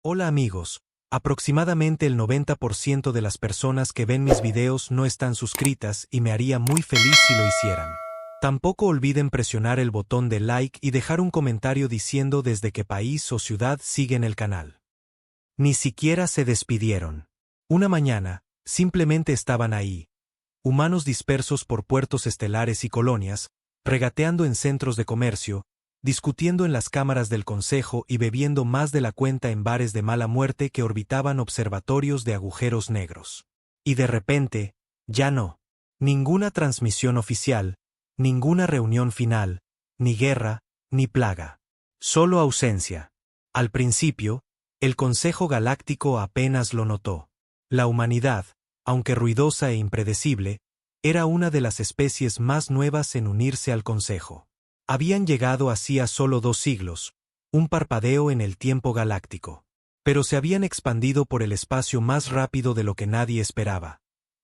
Hola amigos, aproximadamente el 90% de las personas que ven mis videos no están suscritas y me haría muy feliz si lo hicieran. Tampoco olviden presionar el botón de like y dejar un comentario diciendo desde qué país o ciudad siguen el canal. Ni siquiera se despidieron. Una mañana, simplemente estaban ahí. Humanos dispersos por puertos estelares y colonias, regateando en centros de comercio, discutiendo en las cámaras del consejo y bebiendo más de la cuenta en bares de mala muerte que orbitaban observatorios de agujeros negros. Y de repente, ya no. Ninguna transmisión oficial, ninguna reunión final, ni guerra, ni plaga. Solo ausencia. Al principio, el Consejo Galáctico apenas lo notó. La humanidad, aunque ruidosa e impredecible, era una de las especies más nuevas en unirse al Consejo. Habían llegado hacía solo 2 siglos, un parpadeo en el tiempo galáctico. Pero se habían expandido por el espacio más rápido de lo que nadie esperaba.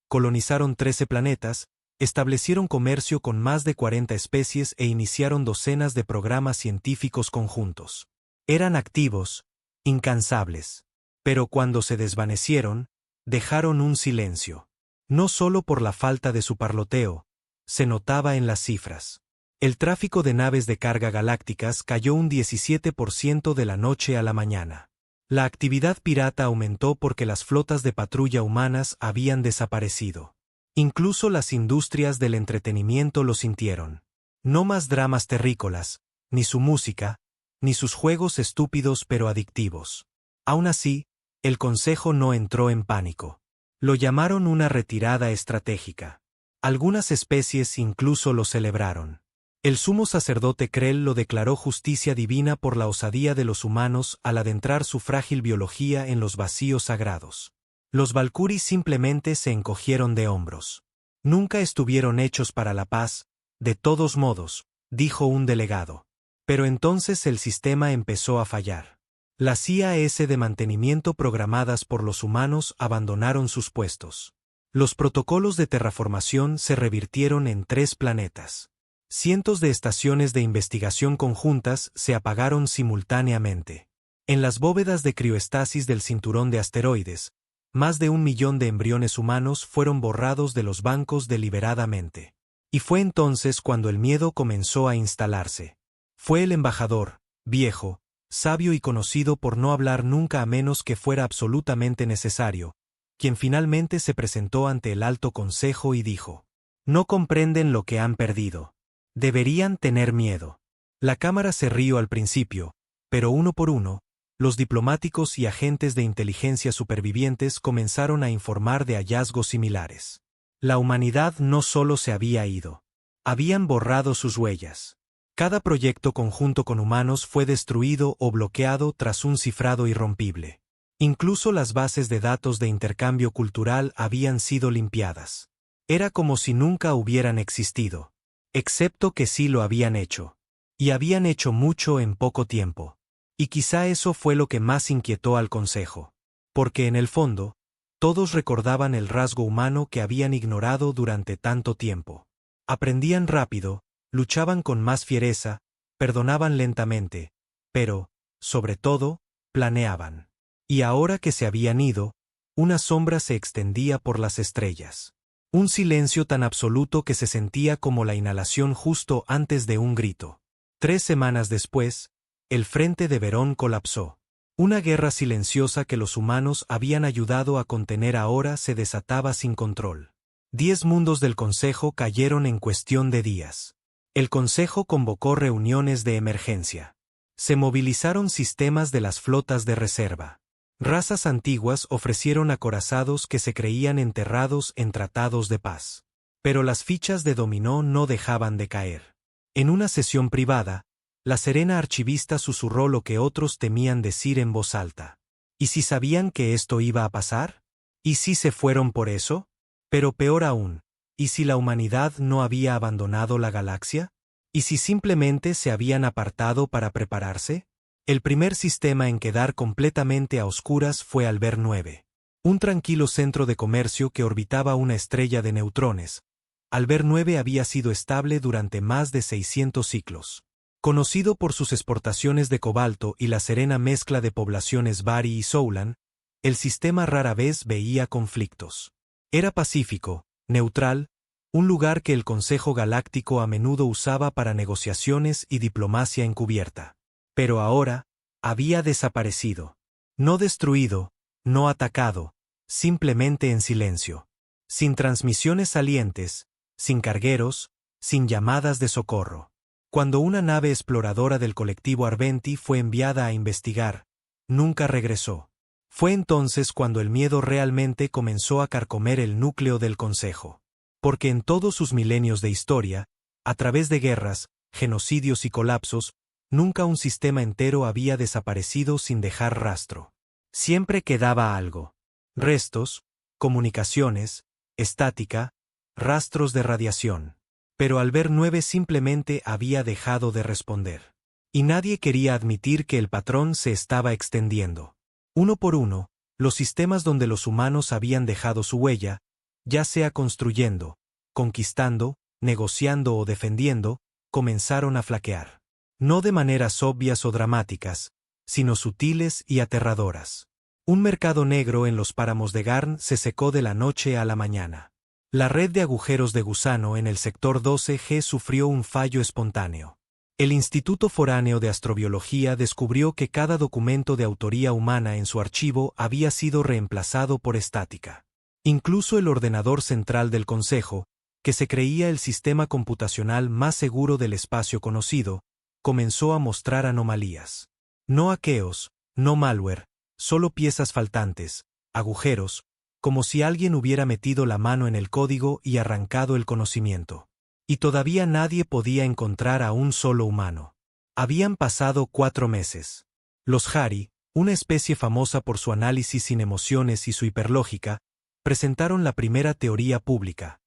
Colonizaron 13 planetas, establecieron comercio con más de 40 especies e iniciaron docenas de programas científicos conjuntos. Eran activos, incansables. Pero cuando se desvanecieron, dejaron un silencio. No solo por la falta de su parloteo, se notaba en las cifras. El tráfico de naves de carga galácticas cayó un 17% de la noche a la mañana. La actividad pirata aumentó porque las flotas de patrulla humanas habían desaparecido. Incluso las industrias del entretenimiento lo sintieron. No más dramas terrícolas, ni su música, ni sus juegos estúpidos pero adictivos. Aún así, el Consejo no entró en pánico. Lo llamaron una retirada estratégica. Algunas especies incluso lo celebraron. El sumo sacerdote Krell lo declaró justicia divina por la osadía de los humanos al adentrar su frágil biología en los vacíos sagrados. Los Valkyries simplemente se encogieron de hombros. Nunca estuvieron hechos para la paz, de todos modos, dijo un delegado. Pero entonces el sistema empezó a fallar. Las IAS de mantenimiento programadas por los humanos abandonaron sus puestos. Los protocolos de terraformación se revirtieron en 3 planetas. Cientos de estaciones de investigación conjuntas se apagaron simultáneamente. En las bóvedas de crioestasis del cinturón de asteroides, más de 1 millón de embriones humanos fueron borrados de los bancos deliberadamente. Y fue entonces cuando el miedo comenzó a instalarse. Fue el embajador, viejo, sabio y conocido por no hablar nunca a menos que fuera absolutamente necesario, quien finalmente se presentó ante el Alto Consejo y dijo: «No comprenden lo que han perdido. Deberían tener miedo». La Cámara se rió al principio, pero uno por uno, los diplomáticos y agentes de inteligencia supervivientes comenzaron a informar de hallazgos similares. La humanidad no solo se había ido. Habían borrado sus huellas. Cada proyecto conjunto con humanos fue destruido o bloqueado tras un cifrado irrompible. Incluso las bases de datos de intercambio cultural habían sido limpiadas. Era como si nunca hubieran existido. Excepto que sí lo habían hecho. Y habían hecho mucho en poco tiempo. Y quizá eso fue lo que más inquietó al Consejo. Porque en el fondo, todos recordaban el rasgo humano que habían ignorado durante tanto tiempo. Aprendían rápido, luchaban con más fiereza, perdonaban lentamente, pero, sobre todo, planeaban. Y ahora que se habían ido, una sombra se extendía por las estrellas. Un silencio tan absoluto que se sentía como la inhalación justo antes de un grito. 3 semanas después, el frente de Verón colapsó. Una guerra silenciosa que los humanos habían ayudado a contener ahora se desataba sin control. 10 mundos del Consejo cayeron en cuestión de días. El Consejo convocó reuniones de emergencia. Se movilizaron sistemas de las flotas de reserva. Razas antiguas ofrecieron acorazados que se creían enterrados en tratados de paz. Pero las fichas de dominó no dejaban de caer. En una sesión privada, la serena archivista susurró lo que otros temían decir en voz alta. ¿Y si sabían que esto iba a pasar? ¿Y si se fueron por eso? Pero peor aún, ¿y si la humanidad no había abandonado la galaxia? ¿Y si simplemente se habían apartado para prepararse? El primer sistema en quedar completamente a oscuras fue Alber 9. Un tranquilo centro de comercio que orbitaba una estrella de neutrones. Alber 9 había sido estable durante más de 600 ciclos. Conocido por sus exportaciones de cobalto y la serena mezcla de poblaciones Bari y Soulan, el sistema rara vez veía conflictos. Era pacífico, neutral, un lugar que el Consejo Galáctico a menudo usaba para negociaciones y diplomacia encubierta. Pero ahora, había desaparecido. No destruido, no atacado, simplemente en silencio. Sin transmisiones salientes, sin cargueros, sin llamadas de socorro. Cuando una nave exploradora del colectivo Arventi fue enviada a investigar, nunca regresó. Fue entonces cuando el miedo realmente comenzó a carcomer el núcleo del Consejo. Porque en todos sus milenios de historia, a través de guerras, genocidios y colapsos, nunca un sistema entero había desaparecido sin dejar rastro. Siempre quedaba algo. Restos, comunicaciones, estática, rastros de radiación. Pero Albert 9 simplemente había dejado de responder. Y nadie quería admitir que el patrón se estaba extendiendo. Uno por uno, los sistemas donde los humanos habían dejado su huella, ya sea construyendo, conquistando, negociando o defendiendo, comenzaron a flaquear. No de maneras obvias o dramáticas, sino sutiles y aterradoras. Un mercado negro en los páramos de Garn se secó de la noche a la mañana. La red de agujeros de gusano en el sector 12G sufrió un fallo espontáneo. El Instituto Foráneo de Astrobiología descubrió que cada documento de autoría humana en su archivo había sido reemplazado por estática. Incluso el ordenador central del Consejo, que se creía el sistema computacional más seguro del espacio conocido, comenzó a mostrar anomalías. No hackeos, no malware, solo piezas faltantes, agujeros, como si alguien hubiera metido la mano en el código y arrancado el conocimiento. Y todavía nadie podía encontrar a un solo humano. Habían pasado 4 meses. Los Hari, una especie famosa por su análisis sin emociones y su hiperlógica, presentaron la primera teoría pública.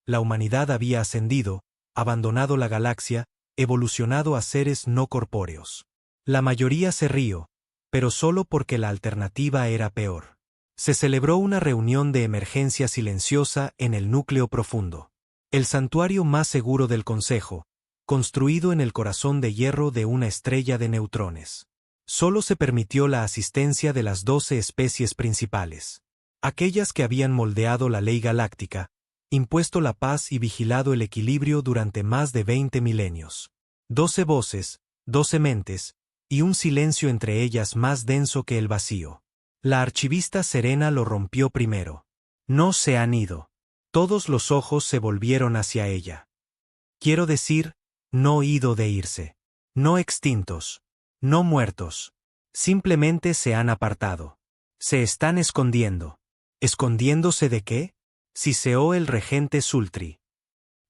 La humanidad había ascendido, abandonado la galaxia, evolucionado a seres no corpóreos. La mayoría se rió, pero solo porque la alternativa era peor. Se celebró una reunión de emergencia silenciosa en el núcleo profundo. El santuario más seguro del Consejo, construido en el corazón de hierro de una estrella de neutrones. Solo se permitió la asistencia de las 12 especies principales. Aquellas que habían moldeado la ley galáctica, impuesto la paz y vigilado el equilibrio durante más de 20 milenios. 12 voces, 12 mentes, y un silencio entre ellas más denso que el vacío. La archivista Serena lo rompió primero. No se han ido. Todos los ojos se volvieron hacia ella. Quiero decir, no ido de irse. No extintos. No muertos. Simplemente se han apartado. Se están escondiendo. ¿Escondiéndose de qué? Siseó el regente Sultri.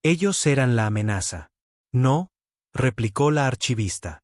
Ellos eran la amenaza. No, replicó la archivista.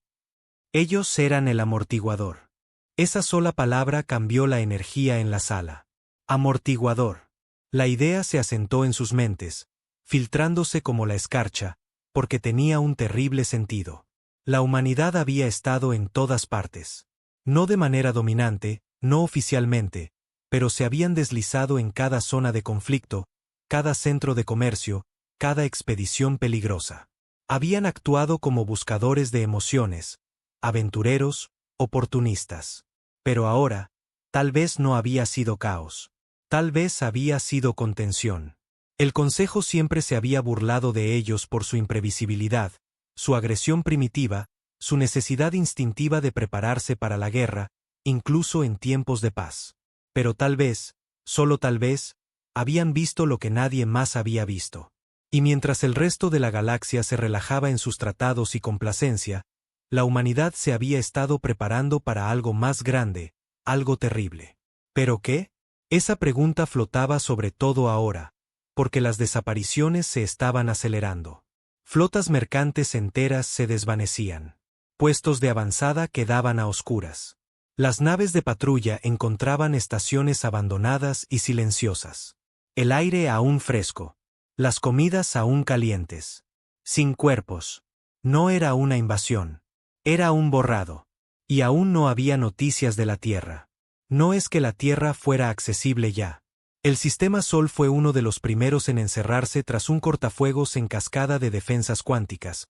Ellos eran el amortiguador. Esa sola palabra cambió la energía en la sala. Amortiguador. La idea se asentó en sus mentes, filtrándose como la escarcha, porque tenía un terrible sentido. La humanidad había estado en todas partes. No de manera dominante, no oficialmente, pero se habían deslizado en cada zona de conflicto, cada centro de comercio, cada expedición peligrosa. Habían actuado como buscadores de emociones, aventureros, oportunistas. Pero ahora, tal vez no había sido caos. Tal vez había sido contención. El Consejo siempre se había burlado de ellos por su imprevisibilidad, su agresión primitiva, su necesidad instintiva de prepararse para la guerra, incluso en tiempos de paz. Pero tal vez, solo tal vez, habían visto lo que nadie más había visto. Y mientras el resto de la galaxia se relajaba en sus tratados y complacencia, la humanidad se había estado preparando para algo más grande, algo terrible. ¿Pero qué? Esa pregunta flotaba sobre todo ahora, porque las desapariciones se estaban acelerando. Flotas mercantes enteras se desvanecían. Puestos de avanzada quedaban a oscuras. Las naves de patrulla encontraban estaciones abandonadas y silenciosas. El aire aún fresco. Las comidas aún calientes. Sin cuerpos. No era una invasión. Era un borrado. Y aún no había noticias de la Tierra. No es que la Tierra fuera accesible ya. El sistema Sol fue uno de los primeros en encerrarse tras un cortafuegos en cascada de defensas cuánticas,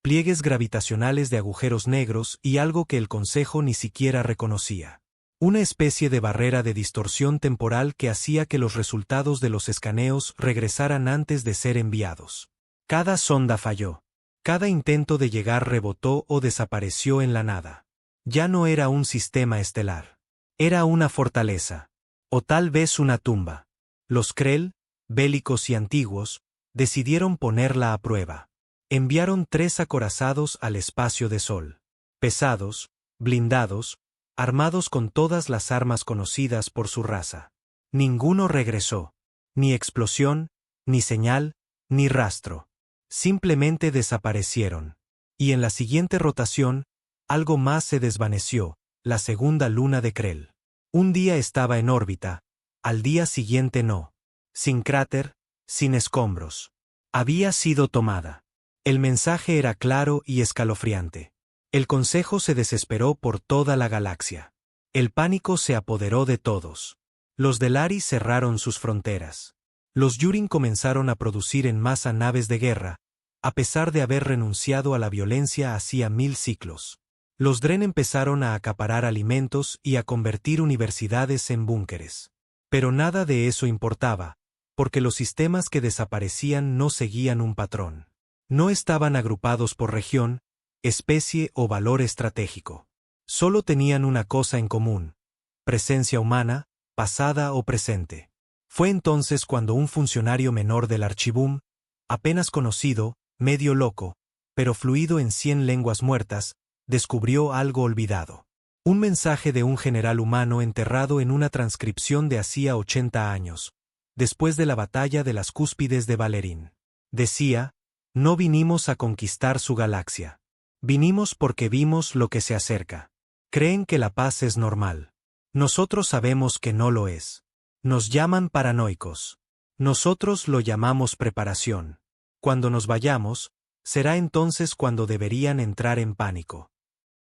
pliegues gravitacionales de agujeros negros y algo que el Consejo ni siquiera reconocía. Una especie de barrera de distorsión temporal que hacía que los resultados de los escaneos regresaran antes de ser enviados. Cada sonda falló. Cada intento de llegar rebotó o desapareció en la nada. Ya no era un sistema estelar. Era una fortaleza. O tal vez una tumba. Los Krell, bélicos y antiguos, decidieron ponerla a prueba. Enviaron 3 acorazados al espacio de Sol. Pesados, blindados, armados con todas las armas conocidas por su raza. Ninguno regresó. Ni explosión, ni señal, ni rastro. Simplemente desaparecieron. Y en la siguiente rotación, algo más se desvaneció, la segunda luna de Krell. Un día estaba en órbita, al día siguiente no. Sin cráter, sin escombros. Había sido tomada. El mensaje era claro y escalofriante. El Consejo se desesperó por toda la galaxia. El pánico se apoderó de todos. Los Delari cerraron sus fronteras. Los Yurin comenzaron a producir en masa naves de guerra, a pesar de haber renunciado a la violencia hacía 1000 ciclos. Los Dren empezaron a acaparar alimentos y a convertir universidades en búnkeres. Pero nada de eso importaba, porque los sistemas que desaparecían no seguían un patrón. No estaban agrupados por región, especie o valor estratégico. Solo tenían una cosa en común: presencia humana, pasada o presente. Fue entonces cuando un funcionario menor del Archivum, apenas conocido, medio loco, pero fluido en 100 lenguas muertas, descubrió algo olvidado. Un mensaje de un general humano enterrado en una transcripción de hacía 80 años, después de la batalla de las cúspides de Valerín. Decía: no vinimos a conquistar su galaxia. Vinimos porque vimos lo que se acerca. Creen que la paz es normal. Nosotros sabemos que no lo es. Nos llaman paranoicos. Nosotros lo llamamos preparación. Cuando nos vayamos, será entonces cuando deberían entrar en pánico.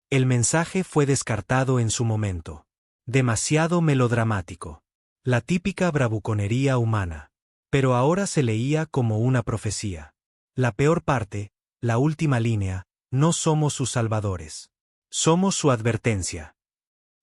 El mensaje fue descartado en su momento. Demasiado melodramático. La típica bravuconería humana. Pero ahora se leía como una profecía. La peor parte, la última línea: no somos sus salvadores. Somos su advertencia.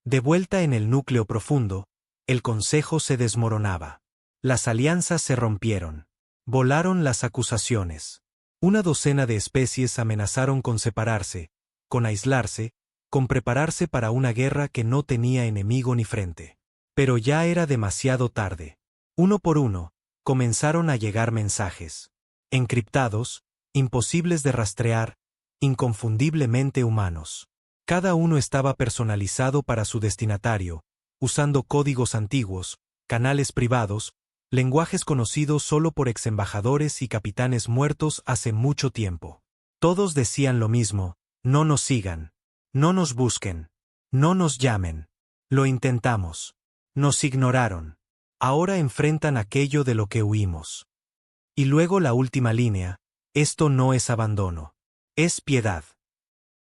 De vuelta en el núcleo profundo, el Consejo se desmoronaba. Las alianzas se rompieron. Volaron las acusaciones. Una docena de especies amenazaron con separarse, con aislarse, con prepararse para una guerra que no tenía enemigo ni frente. Pero ya era demasiado tarde. Uno por uno, comenzaron a llegar mensajes. Encriptados, imposibles de rastrear, inconfundiblemente humanos. Cada uno estaba personalizado para su destinatario, usando códigos antiguos, canales privados, lenguajes conocidos solo por exembajadores y capitanes muertos hace mucho tiempo. Todos decían lo mismo: no nos sigan, no nos busquen, no nos llamen. Lo intentamos. Nos ignoraron. Ahora enfrentan aquello de lo que huimos. Y luego la última línea: esto no es abandono. Es piedad.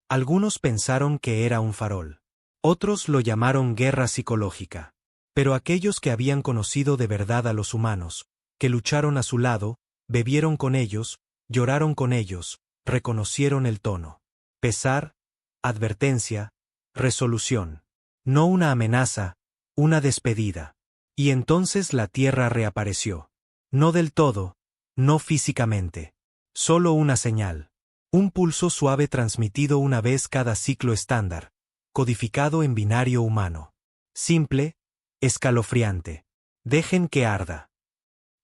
Algunos pensaron que era un farol. Otros lo llamaron guerra psicológica. Pero aquellos que habían conocido de verdad a los humanos, que lucharon a su lado, bebieron con ellos, lloraron con ellos, reconocieron el tono. Pesar, advertencia, resolución. No una amenaza, una despedida. Y entonces la Tierra reapareció. No del todo, no físicamente. Solo una señal. Un pulso suave transmitido una vez cada ciclo estándar, codificado en binario humano. Simple, escalofriante. Dejen que arda.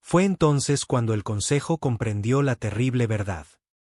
Fue entonces cuando el Consejo comprendió la terrible verdad.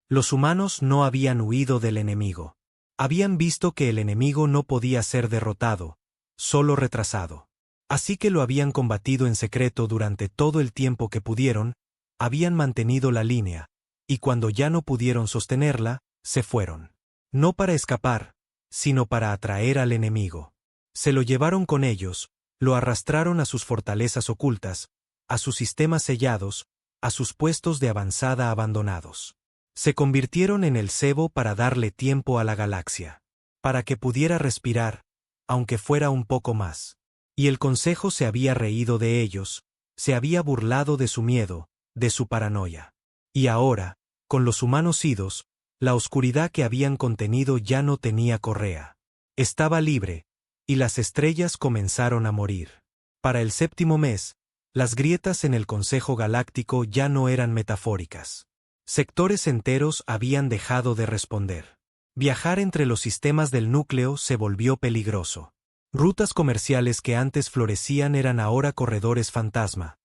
Los humanos no habían huido del enemigo. Habían visto que el enemigo no podía ser derrotado, solo retrasado. Así que lo habían combatido en secreto durante todo el tiempo que pudieron, habían mantenido la línea, y cuando ya no pudieron sostenerla, se fueron. No para escapar, sino para atraer al enemigo. Se lo llevaron con ellos, lo arrastraron a sus fortalezas ocultas, a sus sistemas sellados, a sus puestos de avanzada abandonados. Se convirtieron en el cebo para darle tiempo a la galaxia. Para que pudiera respirar, aunque fuera un poco más. Y el Consejo se había reído de ellos, se había burlado de su miedo, de su paranoia. Y ahora, con los humanos idos, La oscuridad que habían contenido ya no tenía correa. Estaba libre, y las estrellas comenzaron a morir. Para el séptimo mes, las grietas en el Consejo Galáctico ya no eran metafóricas. Sectores enteros habían dejado de responder. Viajar entre los sistemas del núcleo se volvió peligroso. Rutas comerciales que antes florecían eran ahora corredores fantasma,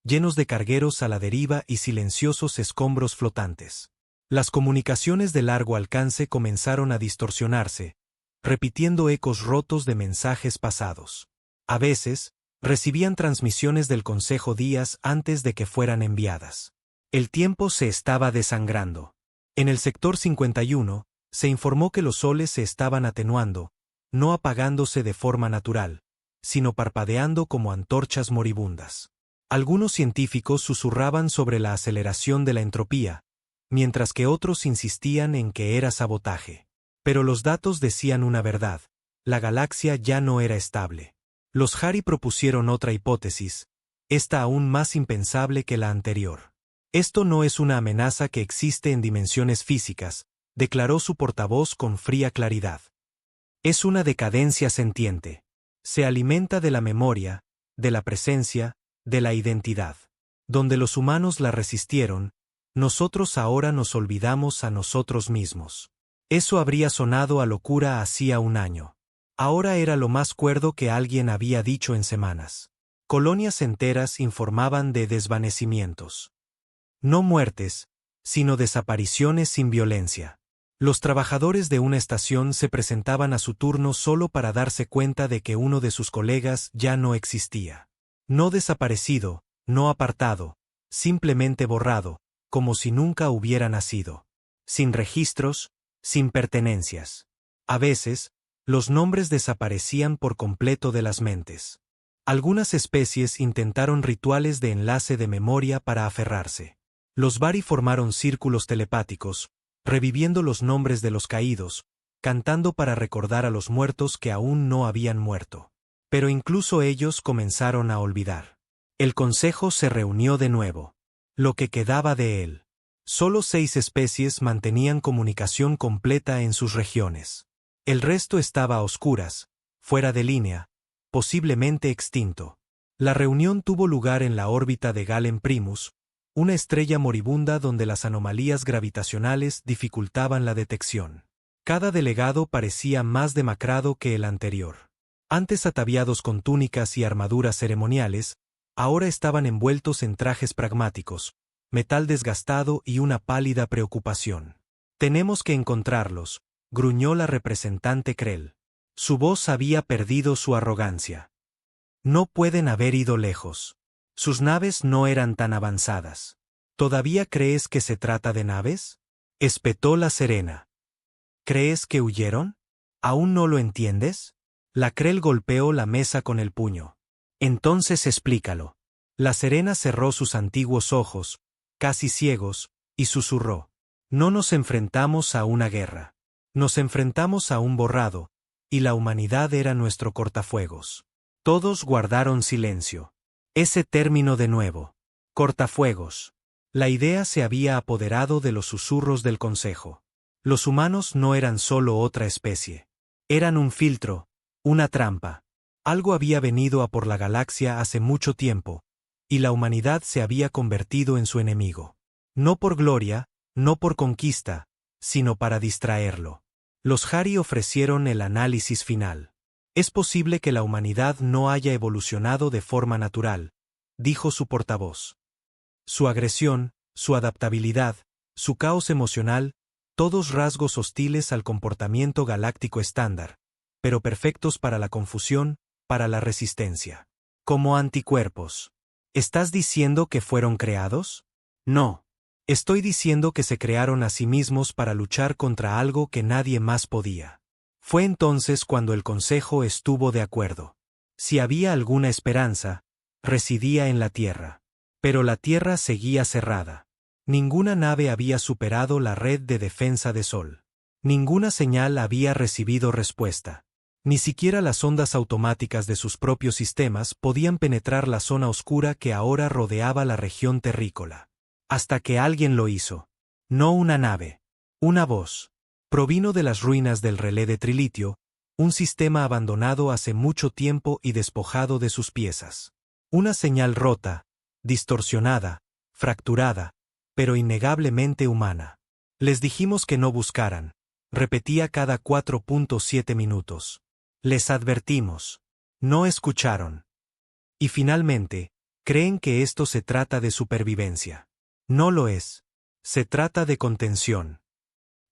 llenos de cargueros a la deriva y silenciosos escombros flotantes. Las comunicaciones de largo alcance comenzaron a distorsionarse, repitiendo ecos rotos de mensajes pasados. A veces, recibían transmisiones del Consejo días antes de que fueran enviadas. El tiempo se estaba desangrando. En el sector 51, se informó que los soles se estaban atenuando, no apagándose de forma natural, sino parpadeando como antorchas moribundas. Algunos científicos susurraban sobre la aceleración de la entropía, mientras que otros insistían en que era sabotaje. Pero los datos decían una verdad: la galaxia ya no era estable. Los Hari propusieron otra hipótesis, esta aún más impensable que la anterior. Esto no es una amenaza que existe en dimensiones físicas, declaró su portavoz con fría claridad. Es una decadencia sentiente. Se alimenta de la memoria, de la presencia, de la identidad. Donde los humanos la resistieron, nosotros ahora nos olvidamos a nosotros mismos. Eso habría sonado a locura hacía un año. Ahora era lo más cuerdo que alguien había dicho en semanas. Colonias enteras informaban de desvanecimientos. No muertes, sino desapariciones sin violencia. Los trabajadores de una estación se presentaban a su turno solo para darse cuenta de que uno de sus colegas ya no existía. No desaparecido, no apartado, simplemente borrado, como si nunca hubiera nacido. Sin registros, sin pertenencias. A veces, los nombres desaparecían por completo de las mentes. Algunas especies intentaron rituales de enlace de memoria para aferrarse. Los Vari formaron círculos telepáticos, reviviendo los nombres de los caídos, cantando para recordar a los muertos que aún no habían muerto. Pero incluso ellos comenzaron a olvidar. El consejo se reunió de nuevo. Lo que quedaba de él. Solo 6 especies mantenían comunicación completa en sus regiones. El resto estaba a oscuras, fuera de línea, posiblemente extinto. La reunión tuvo lugar en la órbita de Galen Primus, una estrella moribunda donde las anomalías gravitacionales dificultaban la detección. Cada delegado parecía más demacrado que el anterior. Antes ataviados con túnicas y armaduras ceremoniales, ahora estaban envueltos en trajes pragmáticos, metal desgastado y una pálida preocupación. Tenemos que encontrarlos, gruñó la representante Krell. Su voz había perdido su arrogancia. No pueden haber ido lejos. Sus naves no eran tan avanzadas. ¿Todavía crees que se trata de naves? Espetó la Serena. ¿Crees que huyeron? ¿Aún no lo entiendes? La Krell golpeó la mesa con el puño. Entonces explícalo. La Serena cerró sus antiguos ojos, casi ciegos, y susurró. No nos enfrentamos a una guerra. Nos enfrentamos a un borrado, y la humanidad era nuestro cortafuegos. Todos guardaron silencio. Ese término de nuevo. Cortafuegos. La idea se había apoderado de los susurros del consejo. Los humanos no eran solo otra especie. Eran un filtro, una trampa. Algo había venido a por la galaxia hace mucho tiempo, y la humanidad se había convertido en su enemigo. No por gloria, no por conquista, sino para distraerlo. Los Hari ofrecieron el análisis final. Es posible que la humanidad no haya evolucionado de forma natural, dijo su portavoz. Su agresión, su adaptabilidad, su caos emocional, todos rasgos hostiles al comportamiento galáctico estándar, pero perfectos para la confusión, para la resistencia. Como anticuerpos. ¿Estás diciendo que fueron creados? No. Estoy diciendo que se crearon a sí mismos para luchar contra algo que nadie más podía. Fue entonces cuando el Consejo estuvo de acuerdo. Si había alguna esperanza, residía en la Tierra. Pero la Tierra seguía cerrada. Ninguna nave había superado la red de defensa de Sol. Ninguna señal había recibido respuesta. Ni siquiera las ondas automáticas de sus propios sistemas podían penetrar la zona oscura que ahora rodeaba la región terrícola. Hasta que alguien lo hizo. No una nave. Una voz. Provino de las ruinas del relé de trilitio, un sistema abandonado hace mucho tiempo y despojado de sus piezas. Una señal rota, distorsionada, fracturada, pero innegablemente humana. Les dijimos que no buscaran. Repetía cada 4.7 minutos. Les advertimos. No escucharon. Y finalmente, creen que esto se trata de supervivencia. No lo es. Se trata de contención.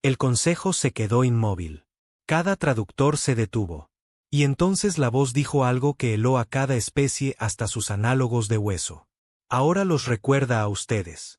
El consejo se quedó inmóvil. Cada traductor se detuvo. Y entonces la voz dijo algo que heló a cada especie hasta sus análogos de hueso. Ahora los recuerda a ustedes.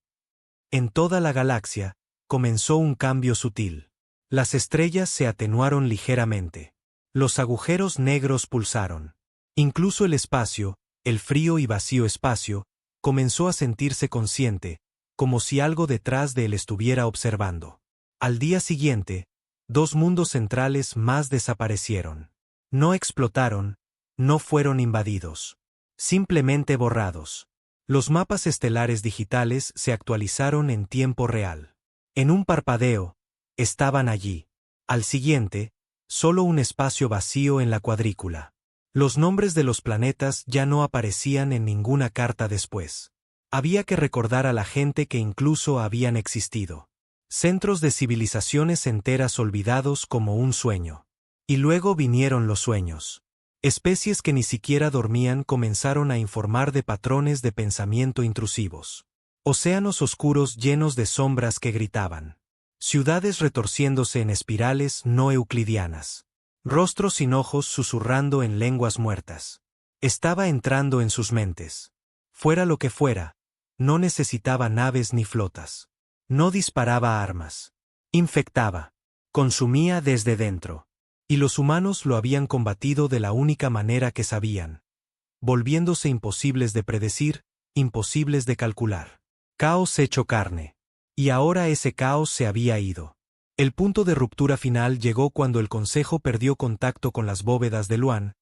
En toda la galaxia, comenzó un cambio sutil. Las estrellas se atenuaron ligeramente. Los agujeros negros pulsaron. Incluso el espacio, el frío y vacío espacio, comenzó a sentirse consciente, como si algo detrás de él estuviera observando. Al día siguiente, 2 mundos centrales más desaparecieron. No explotaron, no fueron invadidos. Simplemente borrados. Los mapas estelares digitales se actualizaron en tiempo real. En un parpadeo, estaban allí. Al siguiente, solo un espacio vacío en la cuadrícula. Los nombres de los planetas ya no aparecían en ninguna carta después. Había que recordar a la gente que incluso habían existido. Centros de civilizaciones enteras olvidados como un sueño. Y luego vinieron los sueños. Especies que ni siquiera dormían comenzaron a informar de patrones de pensamiento intrusivos. Océanos oscuros llenos de sombras que gritaban. Ciudades retorciéndose en espirales no euclidianas. Rostros sin ojos susurrando en lenguas muertas. Estaba entrando en sus mentes. Fuera lo que fuera, no necesitaba naves ni flotas. No disparaba armas. Infectaba. Consumía desde dentro. Y los humanos lo habían combatido de la única manera que sabían. Volviéndose imposibles de predecir, imposibles de calcular. Caos hecho carne. Y ahora ese caos se había ido. El punto de ruptura final llegó cuando el Consejo perdió contacto con las bóvedas de Luan,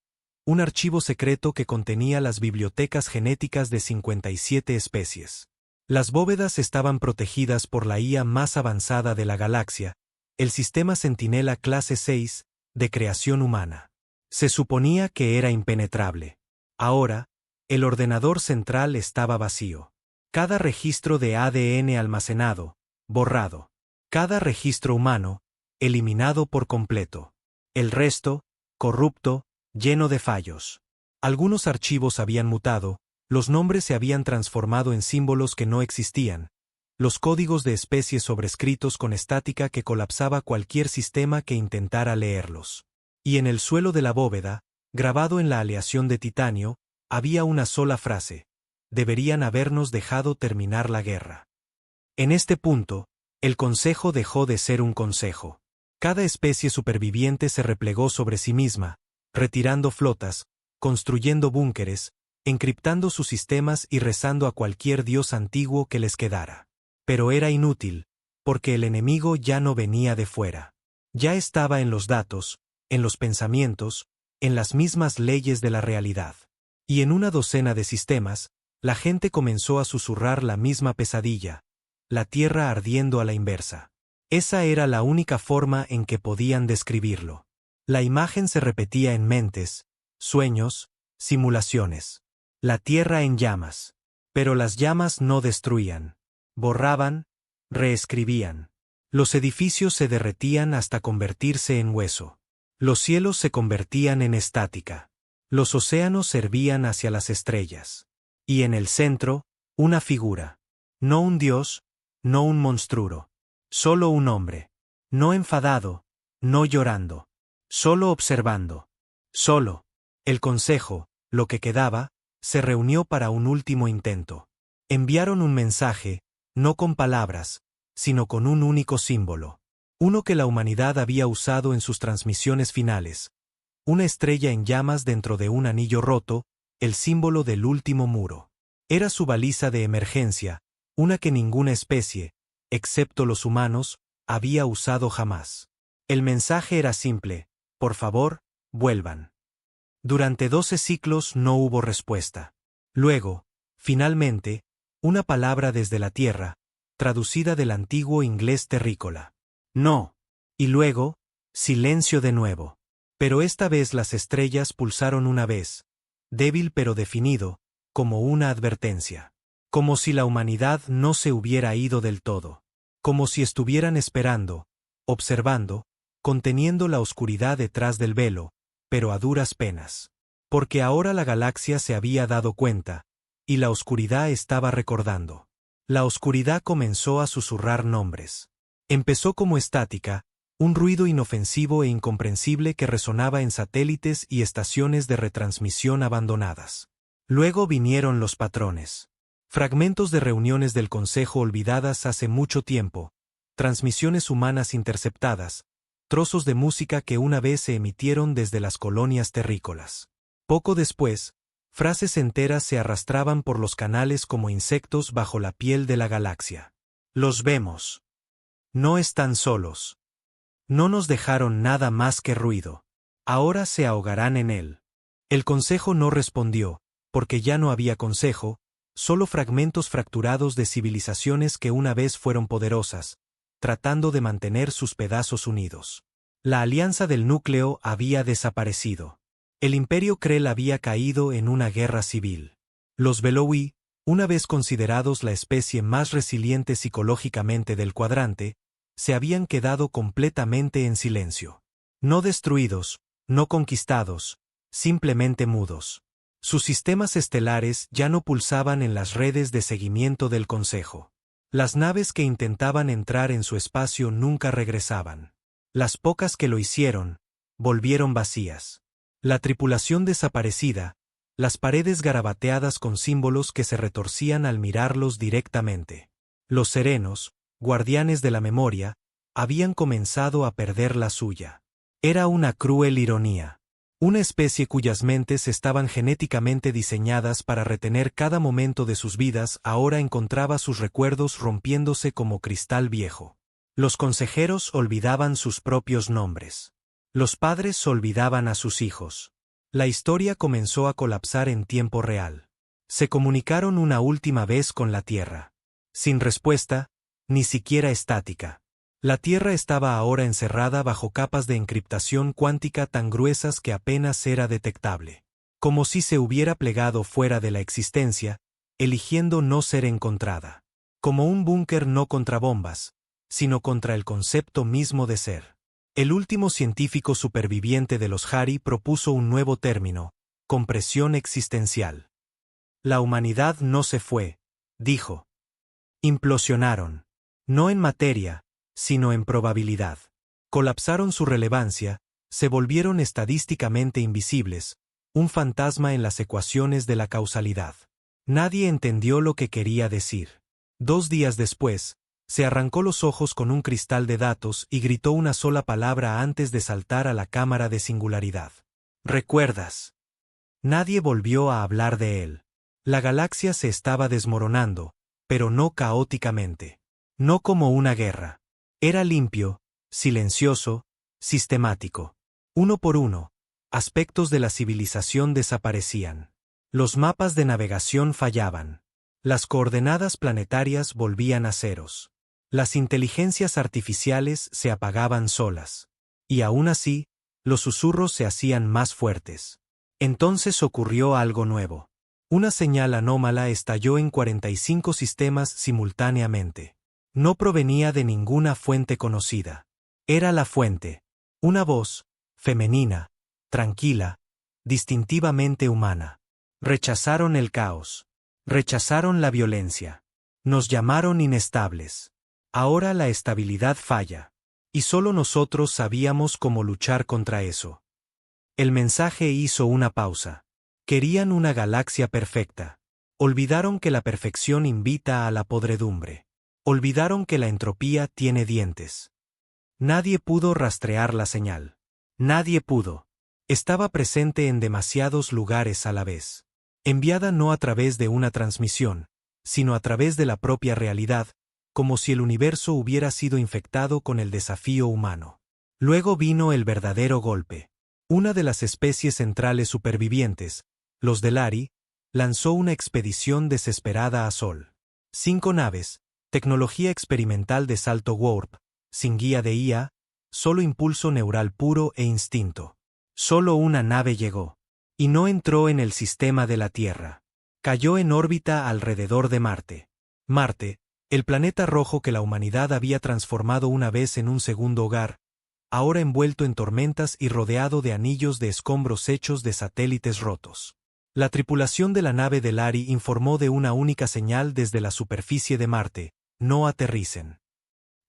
un archivo secreto que contenía las bibliotecas genéticas de 57 especies. Las bóvedas estaban protegidas por la IA más avanzada de la galaxia, el sistema Centinela clase 6, de creación humana. Se suponía que era impenetrable. Ahora, el ordenador central estaba vacío. Cada registro de ADN almacenado, borrado. Cada registro humano, eliminado por completo. El resto, corrupto, lleno de fallos. Algunos archivos habían mutado, los nombres se habían transformado en símbolos que no existían, los códigos de especies sobrescritos con estática que colapsaba cualquier sistema que intentara leerlos. Y en el suelo de la bóveda, grabado en la aleación de titanio, había una sola frase: deberían habernos dejado terminar la guerra. En este punto, el Consejo dejó de ser un consejo. Cada especie superviviente se replegó sobre sí misma, retirando flotas, construyendo búnkeres, encriptando sus sistemas y rezando a cualquier dios antiguo que les quedara. Pero era inútil, porque el enemigo ya no venía de fuera. Ya estaba en los datos, en los pensamientos, en las mismas leyes de la realidad. Y en una docena de sistemas, la gente comenzó a susurrar la misma pesadilla, la tierra ardiendo a la inversa. Esa era la única forma en que podían describirlo. La imagen se repetía en mentes, sueños, simulaciones. La tierra en llamas. Pero las llamas no destruían. Borraban, reescribían. Los edificios se derretían hasta convertirse en hueso. Los cielos se convertían en estática. Los océanos servían hacia las estrellas. Y en el centro, una figura. No un dios, no un monstruo. Solo un hombre. No enfadado, no llorando. Solo observando. Solo. El Consejo, lo que quedaba, se reunió para un último intento. Enviaron un mensaje, no con palabras, sino con un único símbolo. Uno que la humanidad había usado en sus transmisiones finales. Una estrella en llamas dentro de un anillo roto, el símbolo del último muro. Era su baliza de emergencia, una que ninguna especie, excepto los humanos, había usado jamás. El mensaje era simple: por favor, vuelvan. Durante 12 ciclos no hubo respuesta. Luego, finalmente, una palabra desde la tierra, traducida del antiguo inglés terrícola. No. Y luego, silencio de nuevo. Pero esta vez las estrellas pulsaron una vez, débil pero definido, como una advertencia. Como si la humanidad no se hubiera ido del todo. Como si estuvieran esperando, observando, conteniendo la oscuridad detrás del velo, pero a duras penas. Porque ahora la galaxia se había dado cuenta, y la oscuridad estaba recordando. La oscuridad comenzó a susurrar nombres. Empezó como estática, un ruido inofensivo e incomprensible que resonaba en satélites y estaciones de retransmisión abandonadas. Luego vinieron los patrones. Fragmentos de reuniones del Consejo olvidadas hace mucho tiempo, transmisiones humanas interceptadas, trozos de música que una vez se emitieron desde las colonias terrícolas. Poco después, frases enteras se arrastraban por los canales como insectos bajo la piel de la galaxia. Los vemos. No están solos. No nos dejaron nada más que ruido. Ahora se ahogarán en él. El Consejo no respondió, porque ya no había Consejo, solo fragmentos fracturados de civilizaciones que una vez fueron poderosas, tratando de mantener sus pedazos unidos. La alianza del núcleo había desaparecido. El imperio Krell había caído en una guerra civil. Los Velowi, una vez considerados la especie más resiliente psicológicamente del cuadrante, se habían quedado completamente en silencio. No destruidos, no conquistados, simplemente mudos. Sus sistemas estelares ya no pulsaban en las redes de seguimiento del Consejo. Las naves que intentaban entrar en su espacio nunca regresaban. Las pocas que lo hicieron, volvieron vacías. La tripulación desaparecida, las paredes garabateadas con símbolos que se retorcían al mirarlos directamente. Los serenos, guardianes de la memoria, habían comenzado a perder la suya. Era una cruel ironía. Una especie cuyas mentes estaban genéticamente diseñadas para retener cada momento de sus vidas ahora encontraba sus recuerdos rompiéndose como cristal viejo. Los consejeros olvidaban sus propios nombres. Los padres olvidaban a sus hijos. La historia comenzó a colapsar en tiempo real. Se comunicaron una última vez con la Tierra. Sin respuesta, ni siquiera estática. La Tierra estaba ahora encerrada bajo capas de encriptación cuántica tan gruesas que apenas era detectable. Como si se hubiera plegado fuera de la existencia, eligiendo no ser encontrada. Como un búnker no contra bombas, sino contra el concepto mismo de ser. El último científico superviviente de los Hari propuso un nuevo término, compresión existencial. La humanidad no se fue, dijo. Implosionaron. No en materia, sino en probabilidad. Colapsaron su relevancia, se volvieron estadísticamente invisibles, un fantasma en las ecuaciones de la causalidad. Nadie entendió lo que quería decir. 2 días después, se arrancó los ojos con un cristal de datos y gritó una sola palabra antes de saltar a la cámara de singularidad. ¿Recuerdas? Nadie volvió a hablar de él. La galaxia se estaba desmoronando, pero no caóticamente. No como una guerra. Era limpio, silencioso, sistemático. Uno por uno, aspectos de la civilización desaparecían. Los mapas de navegación fallaban. Las coordenadas planetarias volvían a ceros. Las inteligencias artificiales se apagaban solas. Y aún así, los susurros se hacían más fuertes. Entonces ocurrió algo nuevo. Una señal anómala estalló en 45 sistemas simultáneamente. No provenía de ninguna fuente conocida. Era la fuente. Una voz, femenina, tranquila, distintivamente humana. Rechazaron el caos. Rechazaron la violencia. Nos llamaron inestables. Ahora la estabilidad falla. Y solo nosotros sabíamos cómo luchar contra eso. El mensaje hizo una pausa. Querían una galaxia perfecta. Olvidaron que la perfección invita a la podredumbre. Olvidaron que la entropía tiene dientes. Nadie pudo rastrear la señal. Nadie pudo. Estaba presente en demasiados lugares a la vez. Enviada no a través de una transmisión, sino a través de la propia realidad, como si el universo hubiera sido infectado con el desafío humano. Luego vino el verdadero golpe. Una de las especies centrales supervivientes, los Delari, lanzó una expedición desesperada a Sol. 5 naves, tecnología experimental de salto warp, sin guía de IA, solo impulso neural puro e instinto. Solo una nave llegó. Y no entró en el sistema de la Tierra. Cayó en órbita alrededor de Marte. Marte, el planeta rojo que la humanidad había transformado una vez en un segundo hogar, ahora envuelto en tormentas y rodeado de anillos de escombros hechos de satélites rotos. La tripulación de la nave de Lari informó de una única señal desde la superficie de Marte: no aterricen.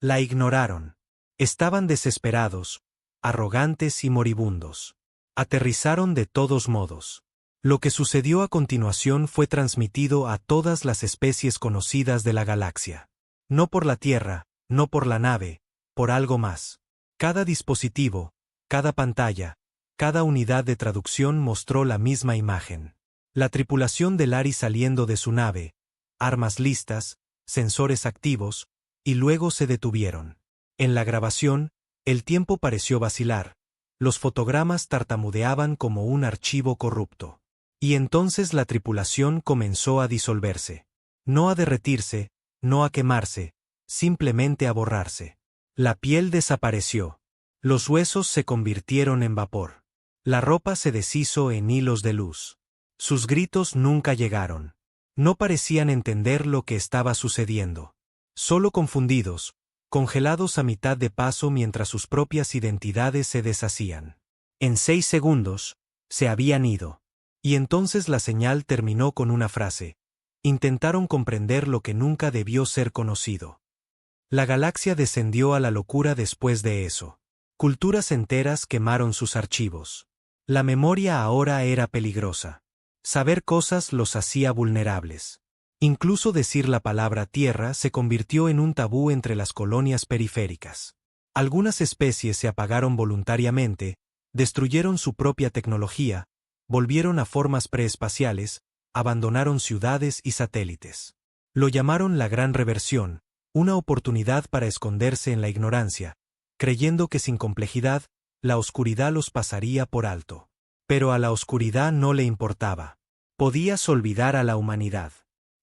La ignoraron. Estaban desesperados, arrogantes y moribundos. Aterrizaron de todos modos. Lo que sucedió a continuación fue transmitido a todas las especies conocidas de la galaxia. No por la Tierra, no por la nave, por algo más. Cada dispositivo, cada pantalla, cada unidad de traducción mostró la misma imagen. La tripulación de Lari saliendo de su nave, armas listas, sensores activos, y luego se detuvieron. En la grabación, el tiempo pareció vacilar, los fotogramas tartamudeaban como un archivo corrupto. Y entonces la tripulación comenzó a disolverse. No a derretirse, no a quemarse, simplemente a borrarse. La piel desapareció. Los huesos se convirtieron en vapor. La ropa se deshizo en hilos de luz. Sus gritos nunca llegaron. No parecían entender lo que estaba sucediendo. Solo confundidos, congelados a mitad de paso mientras sus propias identidades se deshacían. En 6 segundos, se habían ido. Y entonces la señal terminó con una frase. Intentaron comprender lo que nunca debió ser conocido. La galaxia descendió a la locura después de eso. Culturas enteras quemaron sus archivos. La memoria ahora era peligrosa. Saber cosas los hacía vulnerables. Incluso decir la palabra Tierra se convirtió en un tabú entre las colonias periféricas. Algunas especies se apagaron voluntariamente, destruyeron su propia tecnología, volvieron a formas preespaciales, abandonaron ciudades y satélites. Lo llamaron la Gran Reversión, una oportunidad para esconderse en la ignorancia, creyendo que sin complejidad, la oscuridad los pasaría por alto. Pero a la oscuridad no le importaba. Podías olvidar a la humanidad.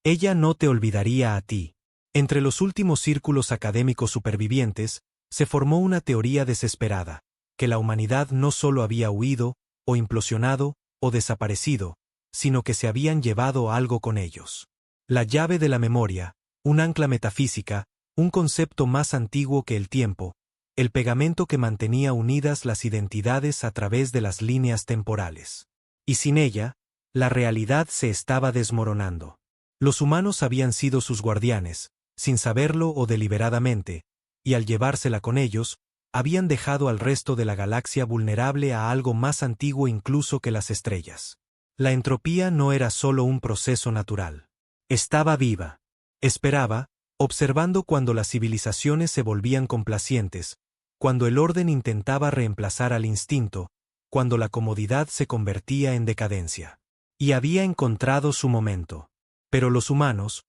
Ella no te olvidaría a ti. Entre los últimos círculos académicos supervivientes, se formó una teoría desesperada, que la humanidad no solo había huido, o implosionado, o desaparecido, sino que se habían llevado algo con ellos. La llave de la memoria, un ancla metafísica, un concepto más antiguo que el tiempo, el pegamento que mantenía unidas las identidades a través de las líneas temporales. Y sin ella, la realidad se estaba desmoronando. Los humanos habían sido sus guardianes, sin saberlo o deliberadamente, y al llevársela con ellos, habían dejado al resto de la galaxia vulnerable a algo más antiguo incluso que las estrellas. La entropía no era solo un proceso natural. Estaba viva. Esperaba, observando cuando las civilizaciones se volvían complacientes, cuando el orden intentaba reemplazar al instinto, cuando la comodidad se convertía en decadencia. Y había encontrado su momento. Pero los humanos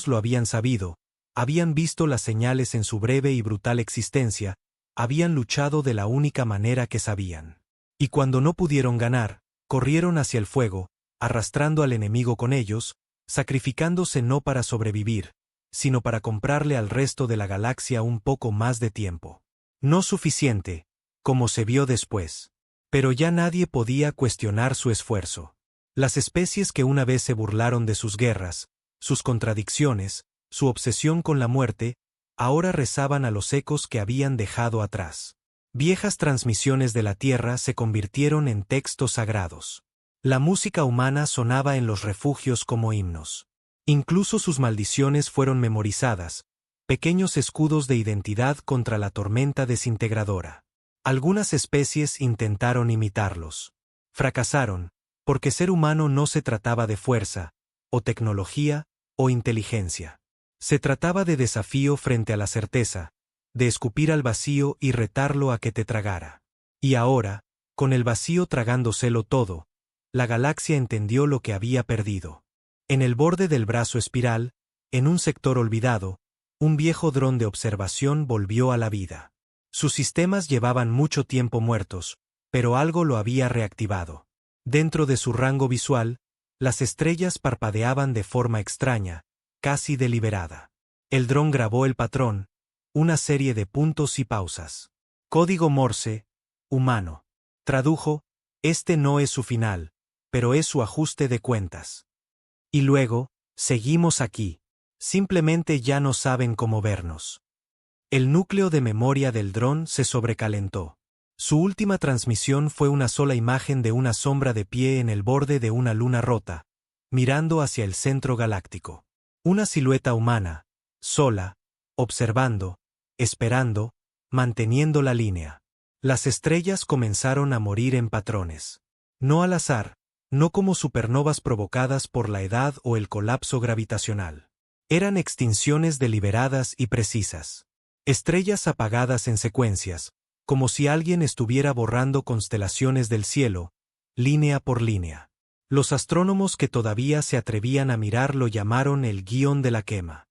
lo habían sabido, habían visto las señales en su breve y brutal existencia, habían luchado de la única manera que sabían. Y cuando no pudieron ganar, corrieron hacia el fuego, arrastrando al enemigo con ellos, sacrificándose no para sobrevivir, sino para comprarle al resto de la galaxia un poco más de tiempo. No suficiente, como se vio después. Pero ya nadie podía cuestionar su esfuerzo. Las especies que una vez se burlaron de sus guerras, sus contradicciones, su obsesión con la muerte, ahora rezaban a los ecos que habían dejado atrás. Viejas transmisiones de la Tierra se convirtieron en textos sagrados. La música humana sonaba en los refugios como himnos. Incluso sus maldiciones fueron memorizadas, pequeños escudos de identidad contra la tormenta desintegradora. Algunas especies intentaron imitarlos. Fracasaron, porque ser humano no se trataba de fuerza, o tecnología, o inteligencia. Se trataba de desafío frente a la certeza, de escupir al vacío y retarlo a que te tragara. Y ahora, con el vacío tragándoselo todo, la galaxia entendió lo que había perdido. En el borde del brazo espiral, en un sector olvidado, un viejo dron de observación volvió a la vida. Sus sistemas llevaban mucho tiempo muertos, pero algo lo había reactivado. Dentro de su rango visual, las estrellas parpadeaban de forma extraña, casi deliberada. El dron grabó el patrón, una serie de puntos y pausas. Código Morse, humano. Tradujo, este no es su final, pero es su ajuste de cuentas. Y luego, seguimos aquí. Simplemente ya no saben cómo vernos. El núcleo de memoria del dron se sobrecalentó. Su última transmisión fue una sola imagen de una sombra de pie en el borde de una luna rota, mirando hacia el centro galáctico. Una silueta humana, sola, observando, esperando, manteniendo la línea. Las estrellas comenzaron a morir en patrones. No al azar, no como supernovas provocadas por la edad o el colapso gravitacional. Eran extinciones deliberadas y precisas. Estrellas apagadas en secuencias, como si alguien estuviera borrando constelaciones del cielo, línea por línea. Los astrónomos que todavía se atrevían a mirar lo llamaron el guión de la quema.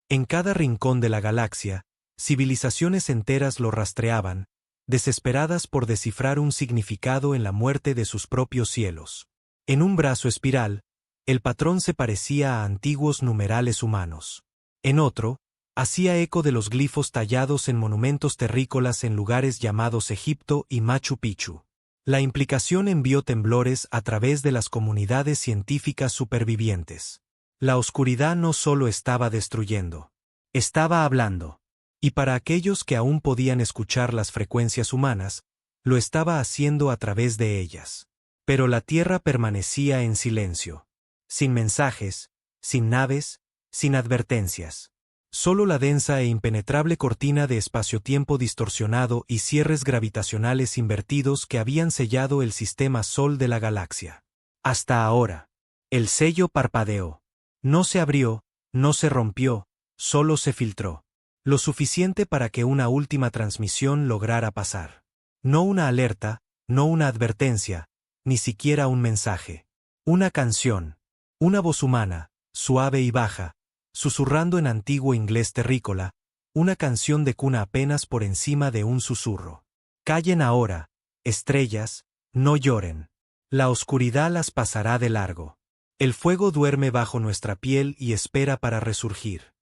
En cada rincón de la galaxia, civilizaciones enteras lo rastreaban, desesperadas por descifrar un significado en la muerte de sus propios cielos. En un brazo espiral, el patrón se parecía a antiguos numerales humanos. En otro, hacía eco de los glifos tallados en monumentos terrícolas en lugares llamados Egipto y Machu Picchu. La implicación envió temblores a través de las comunidades científicas supervivientes. La oscuridad no solo estaba destruyendo, estaba hablando. Y para aquellos que aún podían escuchar las frecuencias humanas, lo estaba haciendo a través de ellas. Pero la Tierra permanecía en silencio. Sin mensajes, sin naves, sin advertencias. Solo la densa e impenetrable cortina de espacio-tiempo distorsionado y cierres gravitacionales invertidos que habían sellado el sistema Sol de la galaxia. Hasta ahora. El sello parpadeó. No se abrió, no se rompió, solo se filtró. Lo suficiente para que una última transmisión lograra pasar. No una alerta, no una advertencia, ni siquiera un mensaje. Una canción. Una voz humana, suave y baja, susurrando en antiguo inglés terrícola, una canción de cuna apenas por encima de un susurro. Callen ahora, estrellas, no lloren. La oscuridad las pasará de largo. El fuego duerme bajo nuestra piel y espera para resurgir.